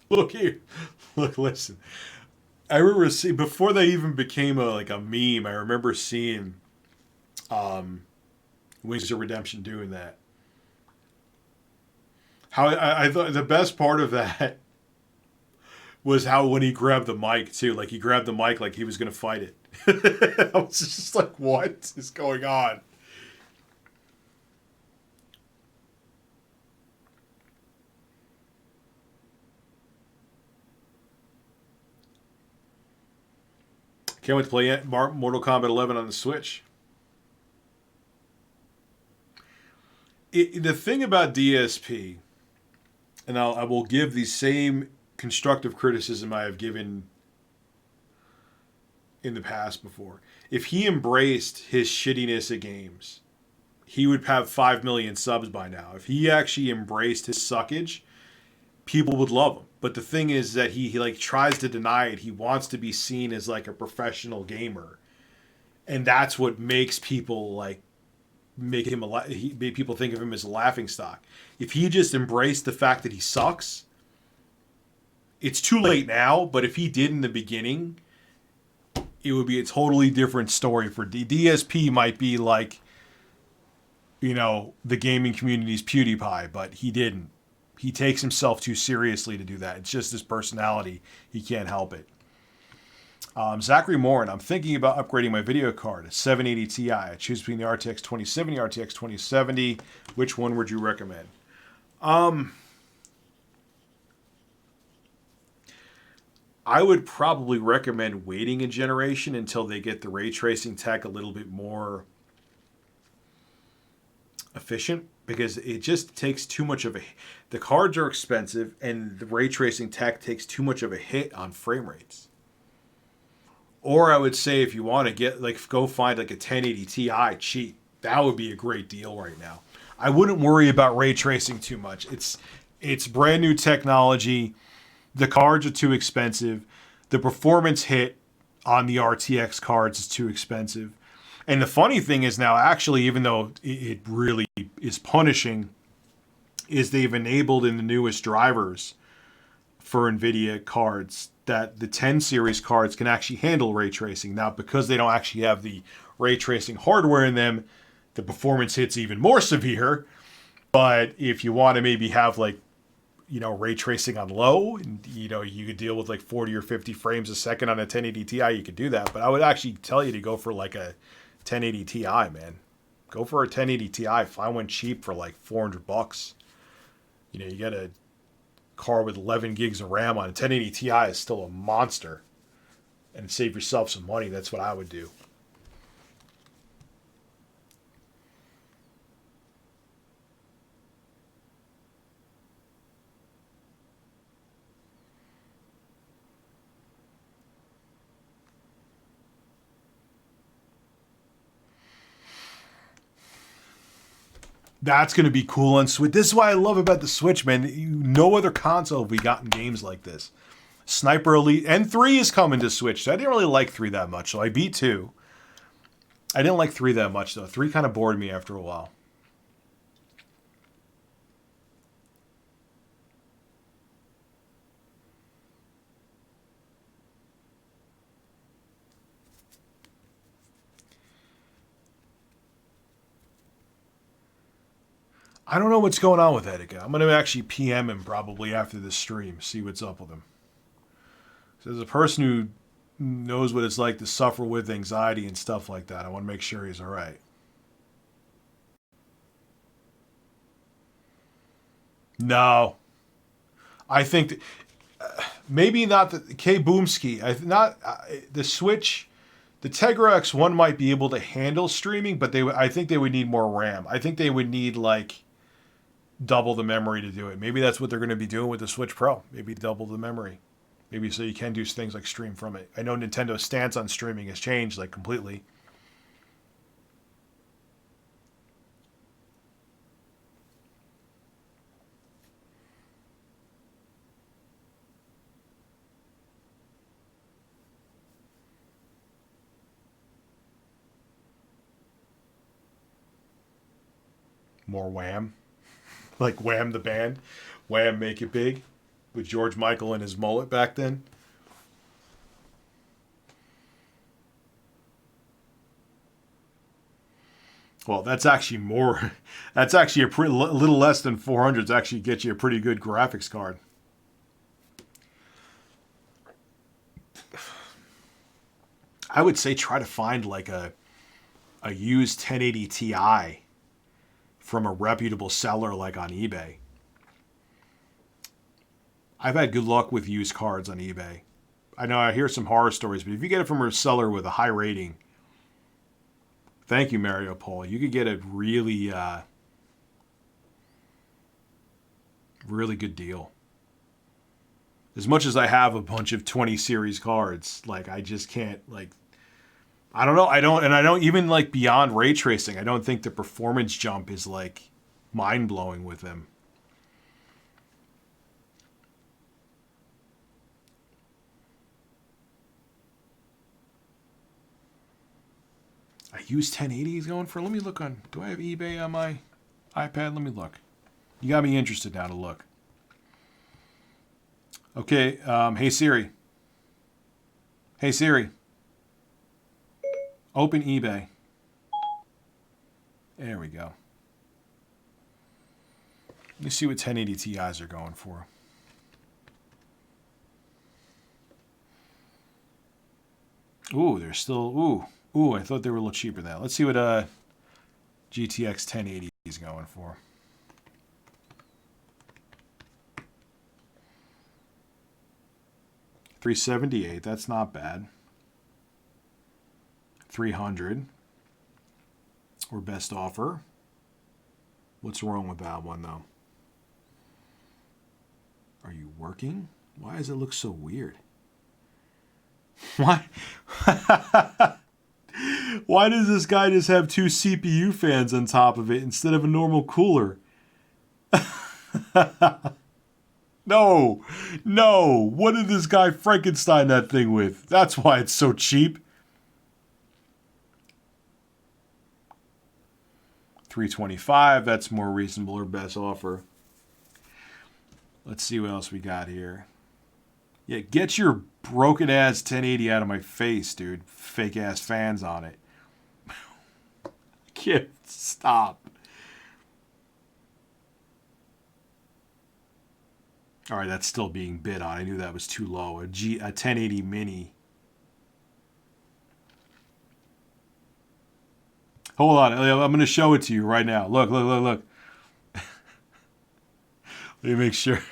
Look here. Look, listen. I remember before they even became a meme. I remember seeing Wings of Redemption doing that. How I thought the best part of that was how when he grabbed the mic too, like he grabbed the mic like he was gonna fight it. I was just like, what is going on? Can't wait to play Mortal Kombat 11 on the Switch. The thing about DSP, and I will give the same constructive criticism I have given in the past before. If he embraced his shittiness at games, he would have 5 million subs by now. If he actually embraced his suckage, people would love him. But the thing is that he like tries to deny it. He wants to be seen as like a professional gamer. And that's what makes people like make him he made people think of him as a laughing stock. If he just embraced the fact that he sucks, it's too late now, but if he did in the beginning, it would be a totally different story for DSP might be like, the gaming community's PewDiePie, but he didn't. He takes himself too seriously to do that. It's just his personality. He can't help it. Zachary Morin, I'm thinking about upgrading my video card, 780 Ti. I choose between the RTX 2070, RTX 2070. Which one would you recommend? I would probably recommend waiting a generation until they get the ray tracing tech a little bit more efficient, because it just takes too much of the cards are expensive and the ray tracing tech takes too much of a hit on frame rates. Or I would say if you want to get go find like a 1080 Ti cheap. That would be a great deal right now. I wouldn't worry about ray tracing too much. It's brand new technology. The cards are too expensive. The performance hit on the RTX cards is too expensive. And the funny thing is now, actually, even though it really is punishing, is they've enabled in the newest drivers for NVIDIA cards that the 10 series cards can actually handle ray tracing. Now, because they don't actually have the ray tracing hardware in them, the performance hits even more severe. But if you want to maybe have ray tracing on low, and you could deal with 40 or 50 frames a second on a 1080 Ti, you could do that. But I would actually tell you to go for like a 1080 Ti, man. Go for a 1080 Ti. Find one cheap for like $400. You get a car with 11 gigs of RAM on a 1080 Ti is still a monster. And save yourself some money. That's what I would do. That's going to be cool on Switch. This is why I love about the Switch, man. No other console have we gotten games like this. Sniper Elite and 3 is coming to Switch. So I didn't really like 3 that much, so I beat 2. I didn't like 3 that much, though. 3 kind of bored me after a while. I don't know what's going on with Edoka. I'm going to actually PM him probably after this stream, see what's up with him. So as a person who knows what it's like to suffer with anxiety and stuff like that, I want to make sure he's all right. No, I think maybe not the K Boomski. The Switch. The Tegra X1 might be able to handle streaming, but I think they would need more RAM. I think they would need double the memory to do it. Maybe that's what they're going to be doing with the Switch Pro. Maybe double the memory. Maybe so you can do things like stream from it. I know Nintendo's stance on streaming has changed completely. More Wham. Like Wham the band. Wham Make It Big. With George Michael and his mullet back then. Well, that's actually more. That's actually a little less than 400. Actually, get you a pretty good graphics card. I would say try to find like a used 1080 Ti from a reputable seller like on eBay. I've had good luck with used cards on eBay. I know I hear some horror stories, but if you get it from a seller with a high rating, thank you, Mario Paul, you could get a really, really good deal. As much as I have a bunch of 20 series cards, like I just can't like. I don't know. I don't even like beyond ray tracing. I don't think the performance jump is like mind blowing with them. I use 1080s going for. Let me look on. Do I have eBay on my iPad? Let me look. You got me interested now to look. Okay. Hey Siri. Hey Siri. Open eBay. There we go. Let me see what 1080 Ti's are going for. Ooh, they're still. Ooh, I thought they were a little cheaper than that. Let's see what GTX 1080 is going for. $378. That's not bad. 300 or best offer. What's wrong with that one though? Are you working? Why does it look so weird? Why? Why does this guy just have two CPU fans on top of it instead of a normal cooler? No. What did this guy Frankenstein that thing with? That's why it's so cheap. $325, that's more reasonable or best offer. Let's see what else we got here. Yeah, get your broken ass 1080 out of my face, dude. Fake ass fans on it. Can't stop. All right, that's still being bid on. I knew that was too low. A 1080 mini. Hold on, I'm going to show it to you right now. Look. Let me make sure.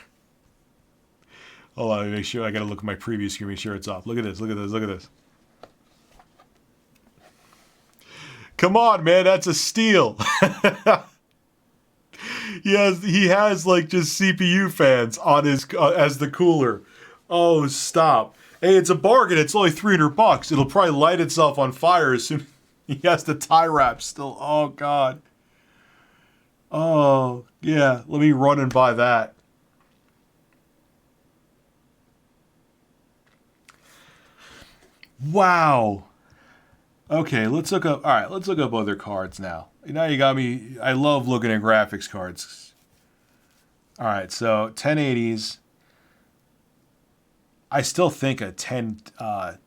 Hold on, let me make sure. I got to look at my preview screen, make sure it's off. Look at this. Come on, man, that's a steal. He has like just CPU fans on his as the cooler. Oh, stop. Hey, it's a bargain. It's only $300. It'll probably light itself on fire as soon. He has the tie wrap still. Oh, God. Oh, yeah. Let me run and buy that. Wow. Okay, let's look up. All right, let's look up other cards now. Now you got me. I love looking at graphics cards. All right, so 1080s. I still think a 10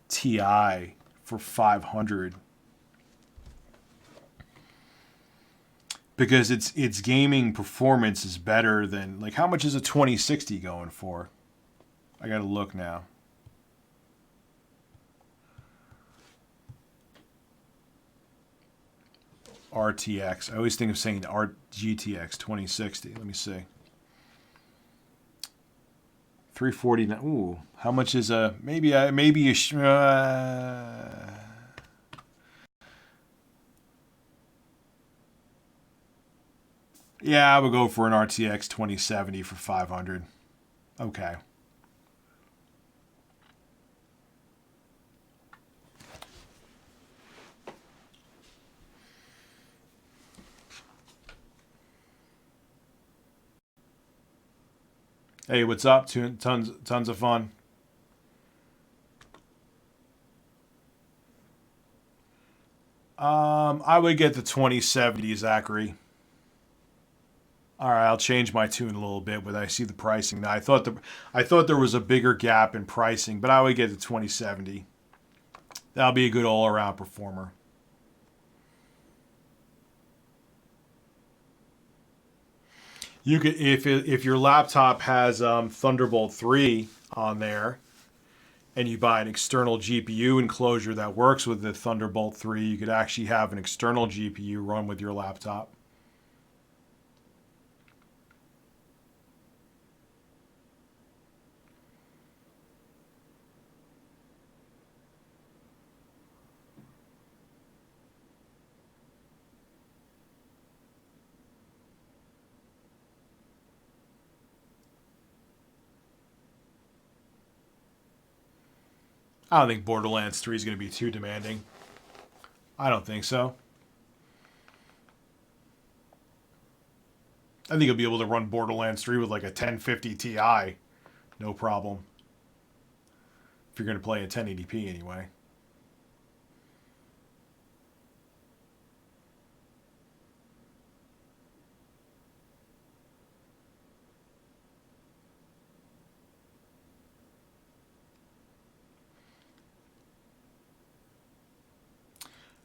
Ti for 500. Because its gaming performance is better than, like, how much is a 2060 going for? I gotta look now. RTX. I always think of saying GTX 2060. Let me see. 349. Ooh, how much is a maybe a yeah, I would go for an RTX 2070 for 500. Okay. Hey, what's up? Tons of fun. I would get the 2070, Zachary. All right, I'll change my tune a little bit when I see the pricing. Now, I thought there was a bigger gap in pricing, but I would get the 2070. That'll be a good all-around performer. You could if your laptop has Thunderbolt 3 on there, and you buy an external GPU enclosure that works with the Thunderbolt 3, you could actually have an external GPU run with your laptop. I don't think Borderlands 3 is going to be too demanding. I don't think so. I think you'll be able to run Borderlands 3 with like a 1050 Ti. No problem. If you're going to play in 1080p anyway.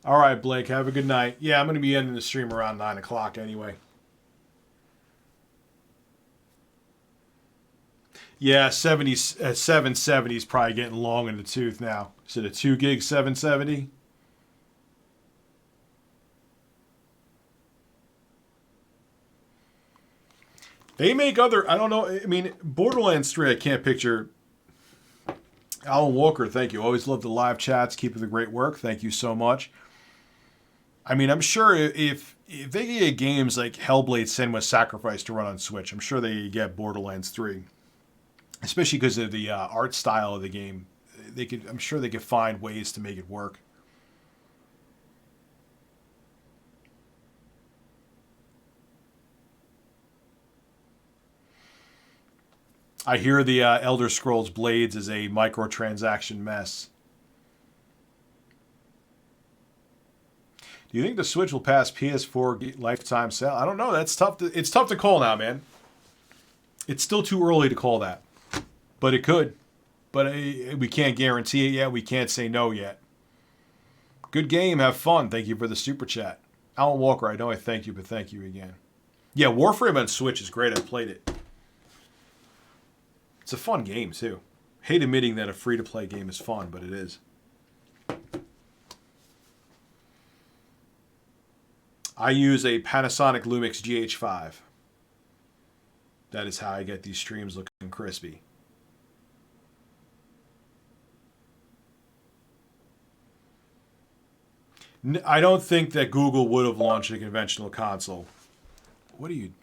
All right, Blake, have a good night. Yeah, I'm going to be ending the stream around 9 o'clock anyway. Yeah, 770 is probably getting long in the tooth now. Is it a 2 gig 770? They make other, I don't know, I mean, Borderlands 3, I can't picture. Alan Walker, thank you. Always love the live chats. Keep up the great work. Thank you so much. I mean, I'm sure if they get games like Hellblade Senua's Sacrifice to run on Switch, I'm sure they get Borderlands 3. Especially because of the art style of the game. I'm sure they could find ways to make it work. I hear the Elder Scrolls Blades is a microtransaction mess. Do you think the Switch will pass PS4 lifetime sale? I don't know. That's tough. It's tough to call now, man. It's still too early to call that, but it could. But we can't guarantee it yet. We can't say no yet. Good game. Have fun. Thank you for the super chat. Alan Walker, I know I thank you, but thank you again. Yeah, Warframe on Switch is great. I played it. It's a fun game, too. Hate admitting that a free-to-play game is fun, but it is. I use a Panasonic Lumix GH5. That is how I get these streams looking crispy. I don't think that Google would have launched a conventional console. What are you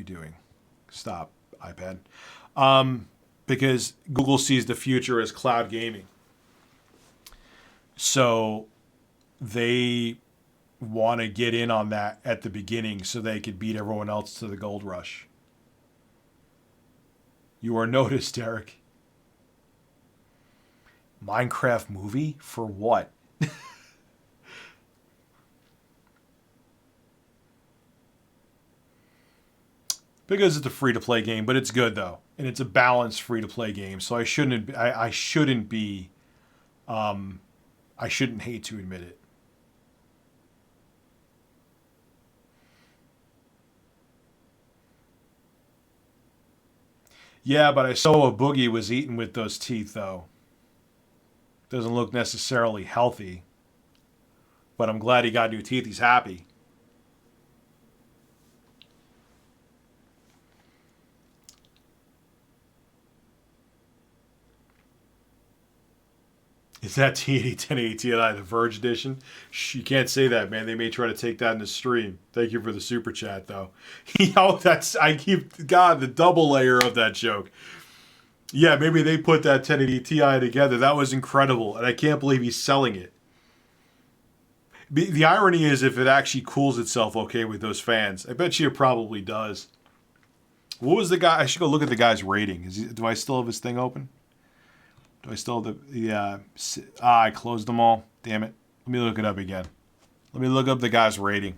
doing? Stop, iPad. Because Google sees the future as cloud gaming. So they want to get in on that at the beginning so they could beat everyone else to the gold rush. You are noticed, Derek. Minecraft movie? For what? Because it's a free-to-play game, but it's good though, and it's a balanced free-to-play game. So I shouldn't hate to admit it. Yeah, but I saw a Boogie was eaten with those teeth though. Doesn't look necessarily healthy, but I'm glad he got new teeth. He's happy. Is that T80 1080 Ti the Verge edition? Shh, you can't say that, man. They may try to take that in the stream. Thank you for the super chat, though. God, the double layer of that joke. Yeah, maybe they put that 1080 Ti together. That was incredible, and I can't believe he's selling it. The irony is if it actually cools itself okay with those fans. I bet you it probably does. What was the guy? I should go look at the guy's rating. Do I still have his thing open? Do I still have I closed them all. Damn it. Let me look it up again. Let me look up the guy's rating.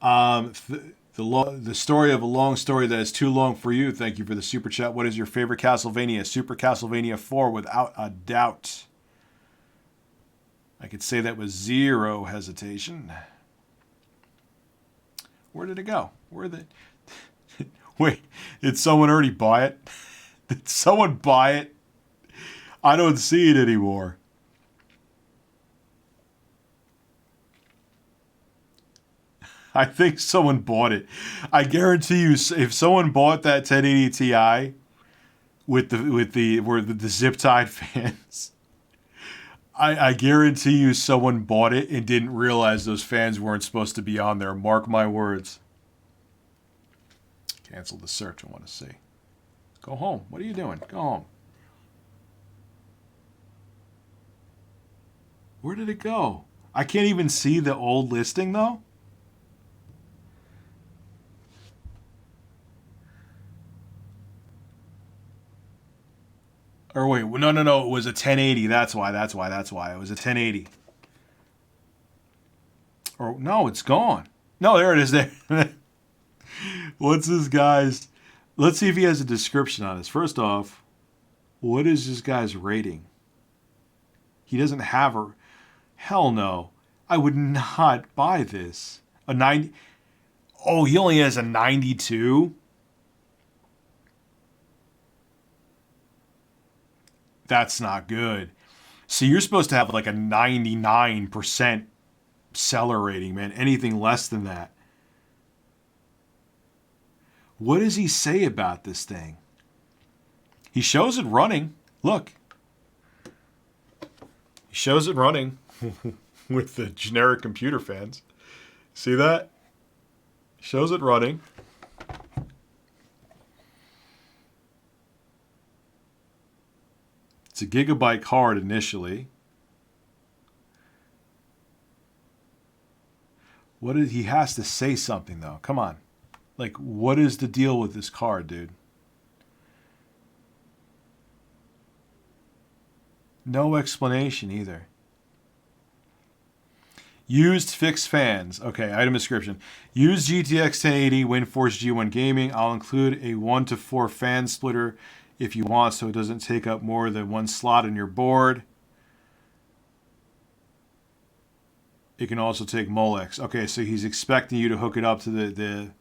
The story of a long story that is too long for you. Thank you for the super chat. What is your favorite Castlevania? Super Castlevania 4, without a doubt. I could say that with zero hesitation. Where did it go? Where the... Wait, did someone already buy it? Did someone buy it? I don't see it anymore. I think someone bought it. I guarantee you, if someone bought that 1080 Ti with the zip tied fans, I guarantee you someone bought it and didn't realize those fans weren't supposed to be on there. Mark my words. Cancel the search. I want to see. Go home. What are you doing? Go home. Where did it go? I can't even see the old listing though. Or wait, no. It was a 1080. That's why. It was a 1080. Or no, it's gone. No, there it is there. What's this guy's... Let's see if he has a description on this. First off, what is this guy's rating? He doesn't have a... Hell no. I would not buy this. A 90... Oh, he only has a 92? That's not good. So you're supposed to have like a 99% seller rating, man. Anything less than that. What does he say about this thing? He shows it running. Look. He shows it running with the generic computer fans. See that? Shows it running. It's a gigabyte card initially. He has to say something though. Come on. Like, what is the deal with this card, dude? No explanation either. Used fixed fans. Okay, item description. Used GTX 1080 WindForce G1 Gaming. I'll include a 1-to-4 fan splitter if you want, so it doesn't take up more than one slot in your board. It can also take Molex. Okay, so he's expecting you to hook it up to the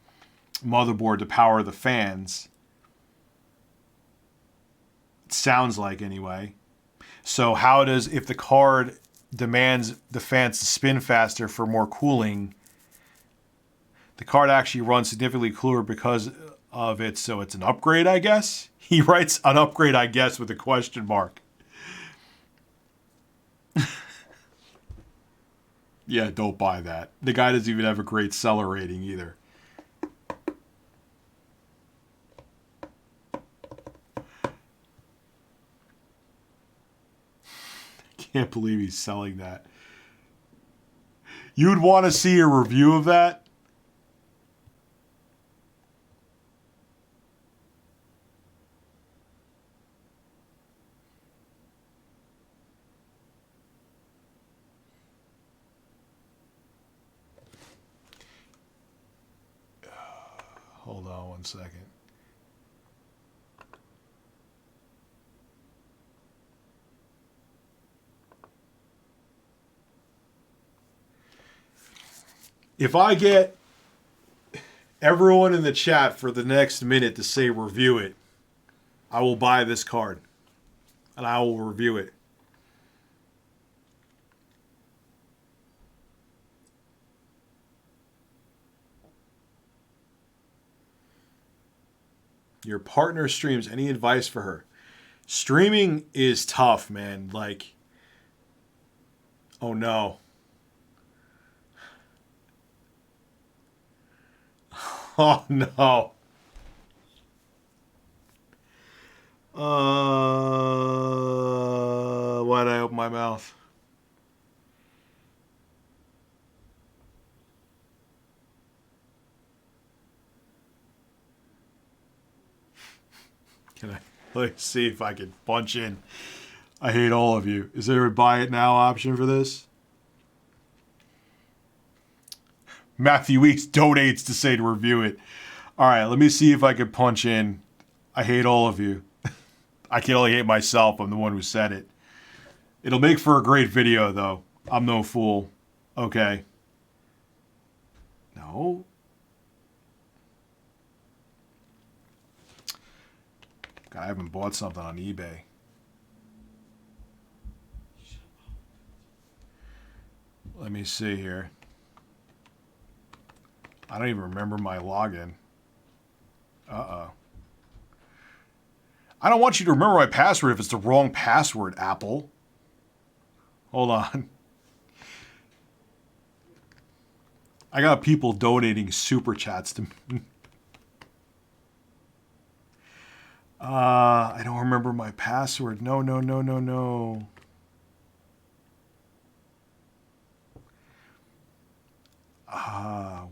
motherboard to power the fans. It sounds like, anyway. So how does, if the card demands the fans to spin faster for more cooling, the card actually runs significantly cooler because of it, so it's an upgrade, I guess? He writes an upgrade, I guess, with a question mark. Yeah, don't buy that. The guy doesn't even have a great seller rating either. Can't believe he's selling that. You'd want to see a review of that? Hold on one second. If I get everyone in the chat for the next minute to say review it, I will buy this card. And I will review it. Your partner streams. Any advice for her? Streaming is tough, man. Like, oh no. Oh no. Why'd I open my mouth? Let's see if I can punch in. I hate all of you. Is there a buy it now option for this? Matthew Weeks donates to say to review it. All right, let me see if I can punch in. I hate all of you. I can only hate myself. I'm the one who said it. It'll make for a great video, though. I'm no fool. Okay. No. God, I haven't bought something on eBay. Let me see here. I don't even remember my login. Uh-oh. I don't want you to remember my password if it's the wrong password, Apple. Hold on. I got people donating super chats to me. I don't remember my password. No.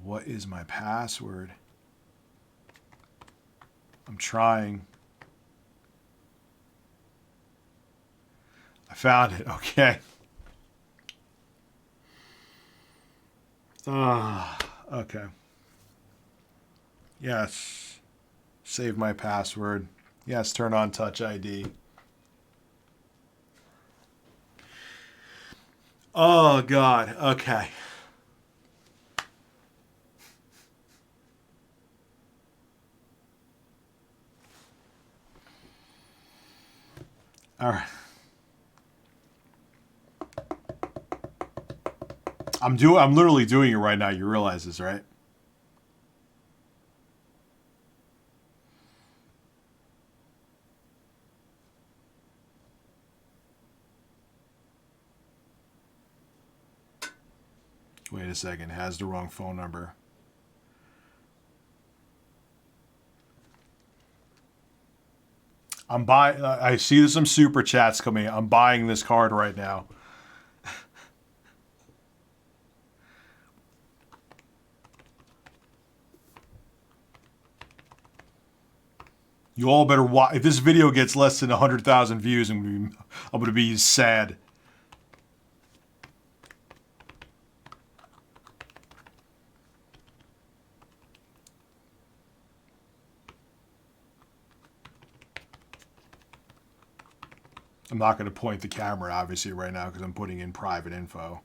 What is my password? I'm trying. I found it. Okay. Okay. Yes. Save my password. Yes, turn on Touch ID. Oh, God. Okay. All right. I'm literally doing it right now. You realize this, right? Wait a second. It has the wrong phone number. I'm buying. I see there's some super chats coming. I'm buying this card right now. You all better watch. If this video gets less than 100,000 views, I'm gonna be sad. I'm not going to point the camera, obviously, right now because I'm putting in private info.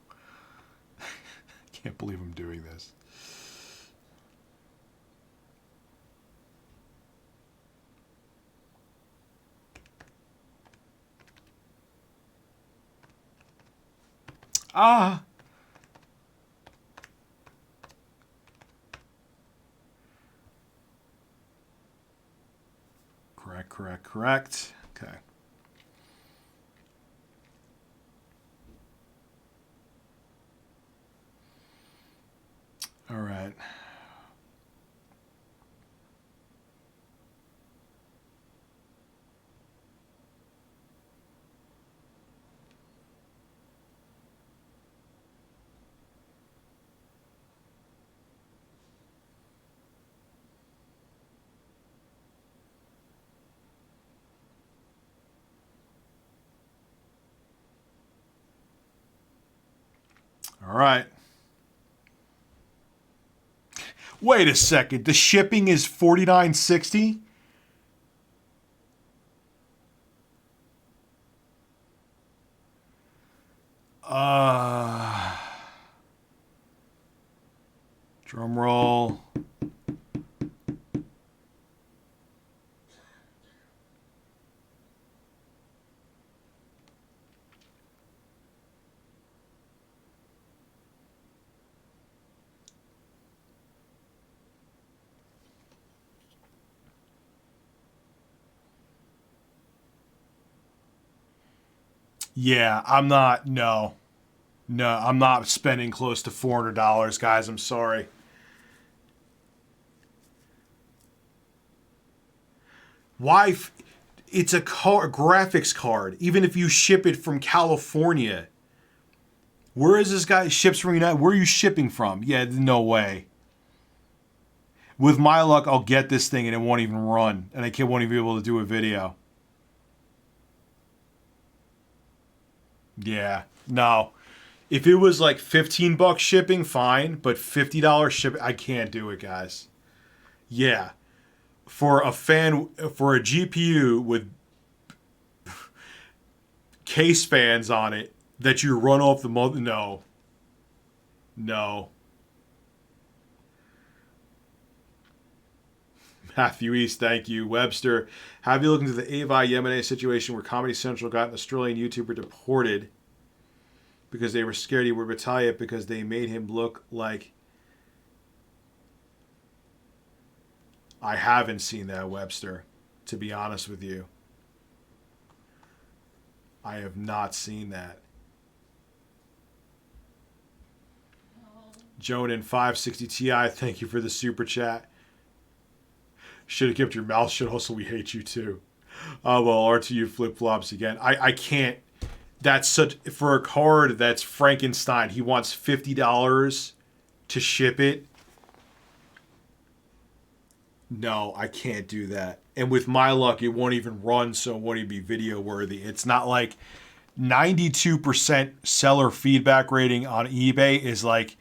Can't believe I'm doing this. Correct. Okay. All right. All right. Wait a second. The shipping is $49.60? Drum roll. Yeah, I'm not. No, I'm not spending close to $400, guys. I'm sorry. Why? It's a graphics card. Even if you ship it from California, where is this guy ships from United? Where are you shipping from? Yeah, no way. With my luck, I'll get this thing and it won't even run, and I won't even be able to do a video. Yeah, no. If it was like $15 shipping, fine, but $50 shipping, I can't do it, guys. Yeah, for a GPU with case fans on it that you run off the mother, no. Matthew East, thank you. Webster, have you looked into the Avi Yemene situation where Comedy Central got an Australian YouTuber deported because they were scared he would retaliate because they made him look like... I haven't seen that, Webster, to be honest with you. I have not seen that. Joan in 560 Ti, thank you for the super chat. Should have kept your mouth shut. Also, we hate you too. Well, RTU flip-flops again. I can't. That's such... For a card that's Frankenstein, he wants $50 to ship it. No, I can't do that. And with my luck, it won't even run, so it won't even be video worthy. It's not like 92% seller feedback rating on eBay is like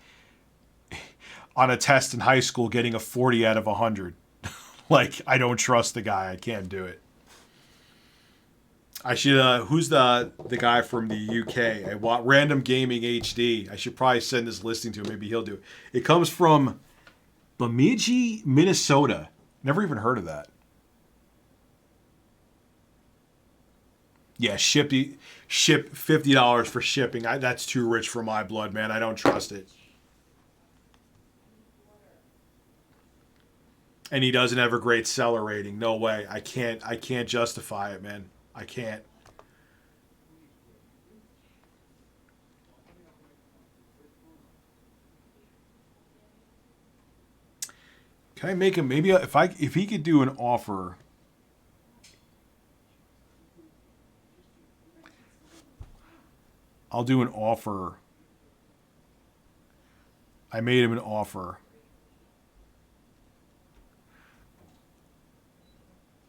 on a test in high school getting a 40 out of 100. Like, I don't trust the guy. I can't do it. I should, who's the guy from the UK? I want Random Gaming HD. I should probably send this listing to him. Maybe he'll do it. It comes from Bemidji, Minnesota. Never even heard of that. Yeah, ship $50 for shipping. That's too rich for my blood, man. I don't trust it. And he doesn't have a great seller rating. No way. I can't justify it, man. I can't. Can I make him maybe if he could do an offer? I'll do an offer. I made him an offer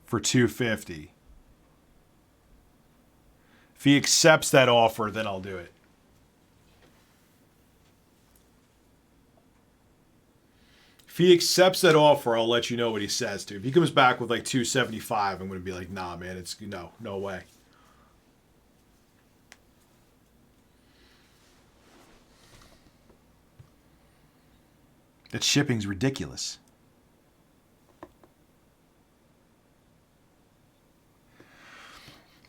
for $250. If he accepts that offer, then I'll do it. If he accepts that offer, I'll let you know what he says to. If he comes back with like $275, I'm going to be like, nah, man, it's no way. That shipping's ridiculous.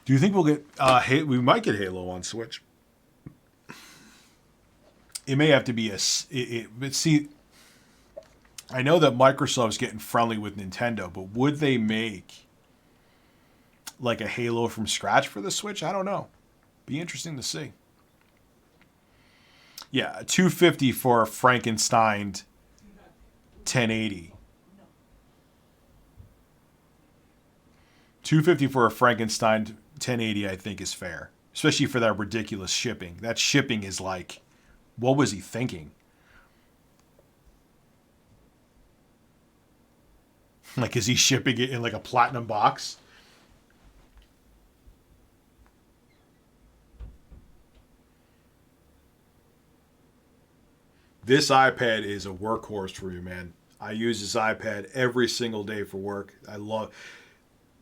Do you think we'll get we might get Halo on Switch? It may have to be but see, I know that Microsoft's getting friendly with Nintendo, but would they make like a Halo from scratch for the Switch? I don't know. Be interesting to see. Yeah, $250 for a Frankenstein 1080. $250 for a Frankenstein 1080, I think, is fair, especially for that ridiculous shipping. That shipping is like, what was he thinking? Like, is he shipping it in like a platinum box? This iPad is a workhorse for you, man. I use this iPad every single day for work.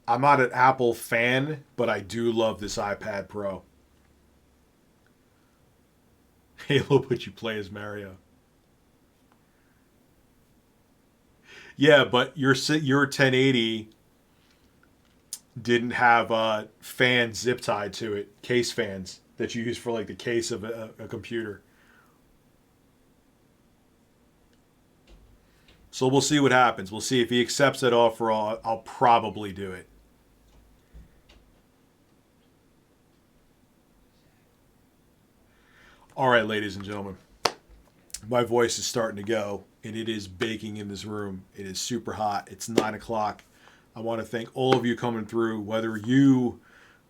I'm not an Apple fan, but I do love this iPad Pro. Halo, but you play as Mario. Yeah, but your 1080 didn't have fans zip tied to it, case fans that you use for like the case of a computer. So we'll see what happens. We'll see if he accepts that offer. I'll probably do it. All right, ladies and gentlemen, my voice is starting to go, and it is baking in this room. It is super hot. It's 9 o'clock. I want to thank all of you coming through, whether you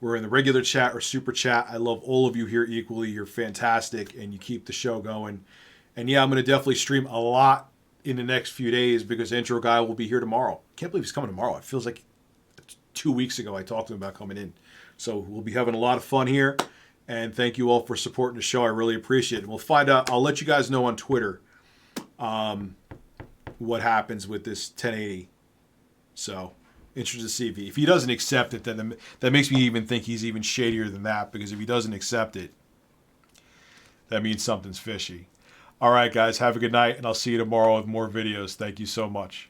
were in the regular chat or super chat. I love all of you here equally. You're fantastic, and you keep the show going. And yeah, I'm going to definitely stream a lot in the next few days because Intro Guy will be here tomorrow. Can't believe he's coming tomorrow. It feels like 2 weeks ago I talked to him about coming in. So we'll be having a lot of fun here. And thank you all for supporting the show. I really appreciate it. We'll find out. I'll let you guys know on Twitter what happens with this 1080. So interested to see if he doesn't accept it, then that makes me even think he's even shadier than that, because if he doesn't accept it, that means something's fishy. All right, guys, have a good night, and I'll see you tomorrow with more videos. Thank you so much.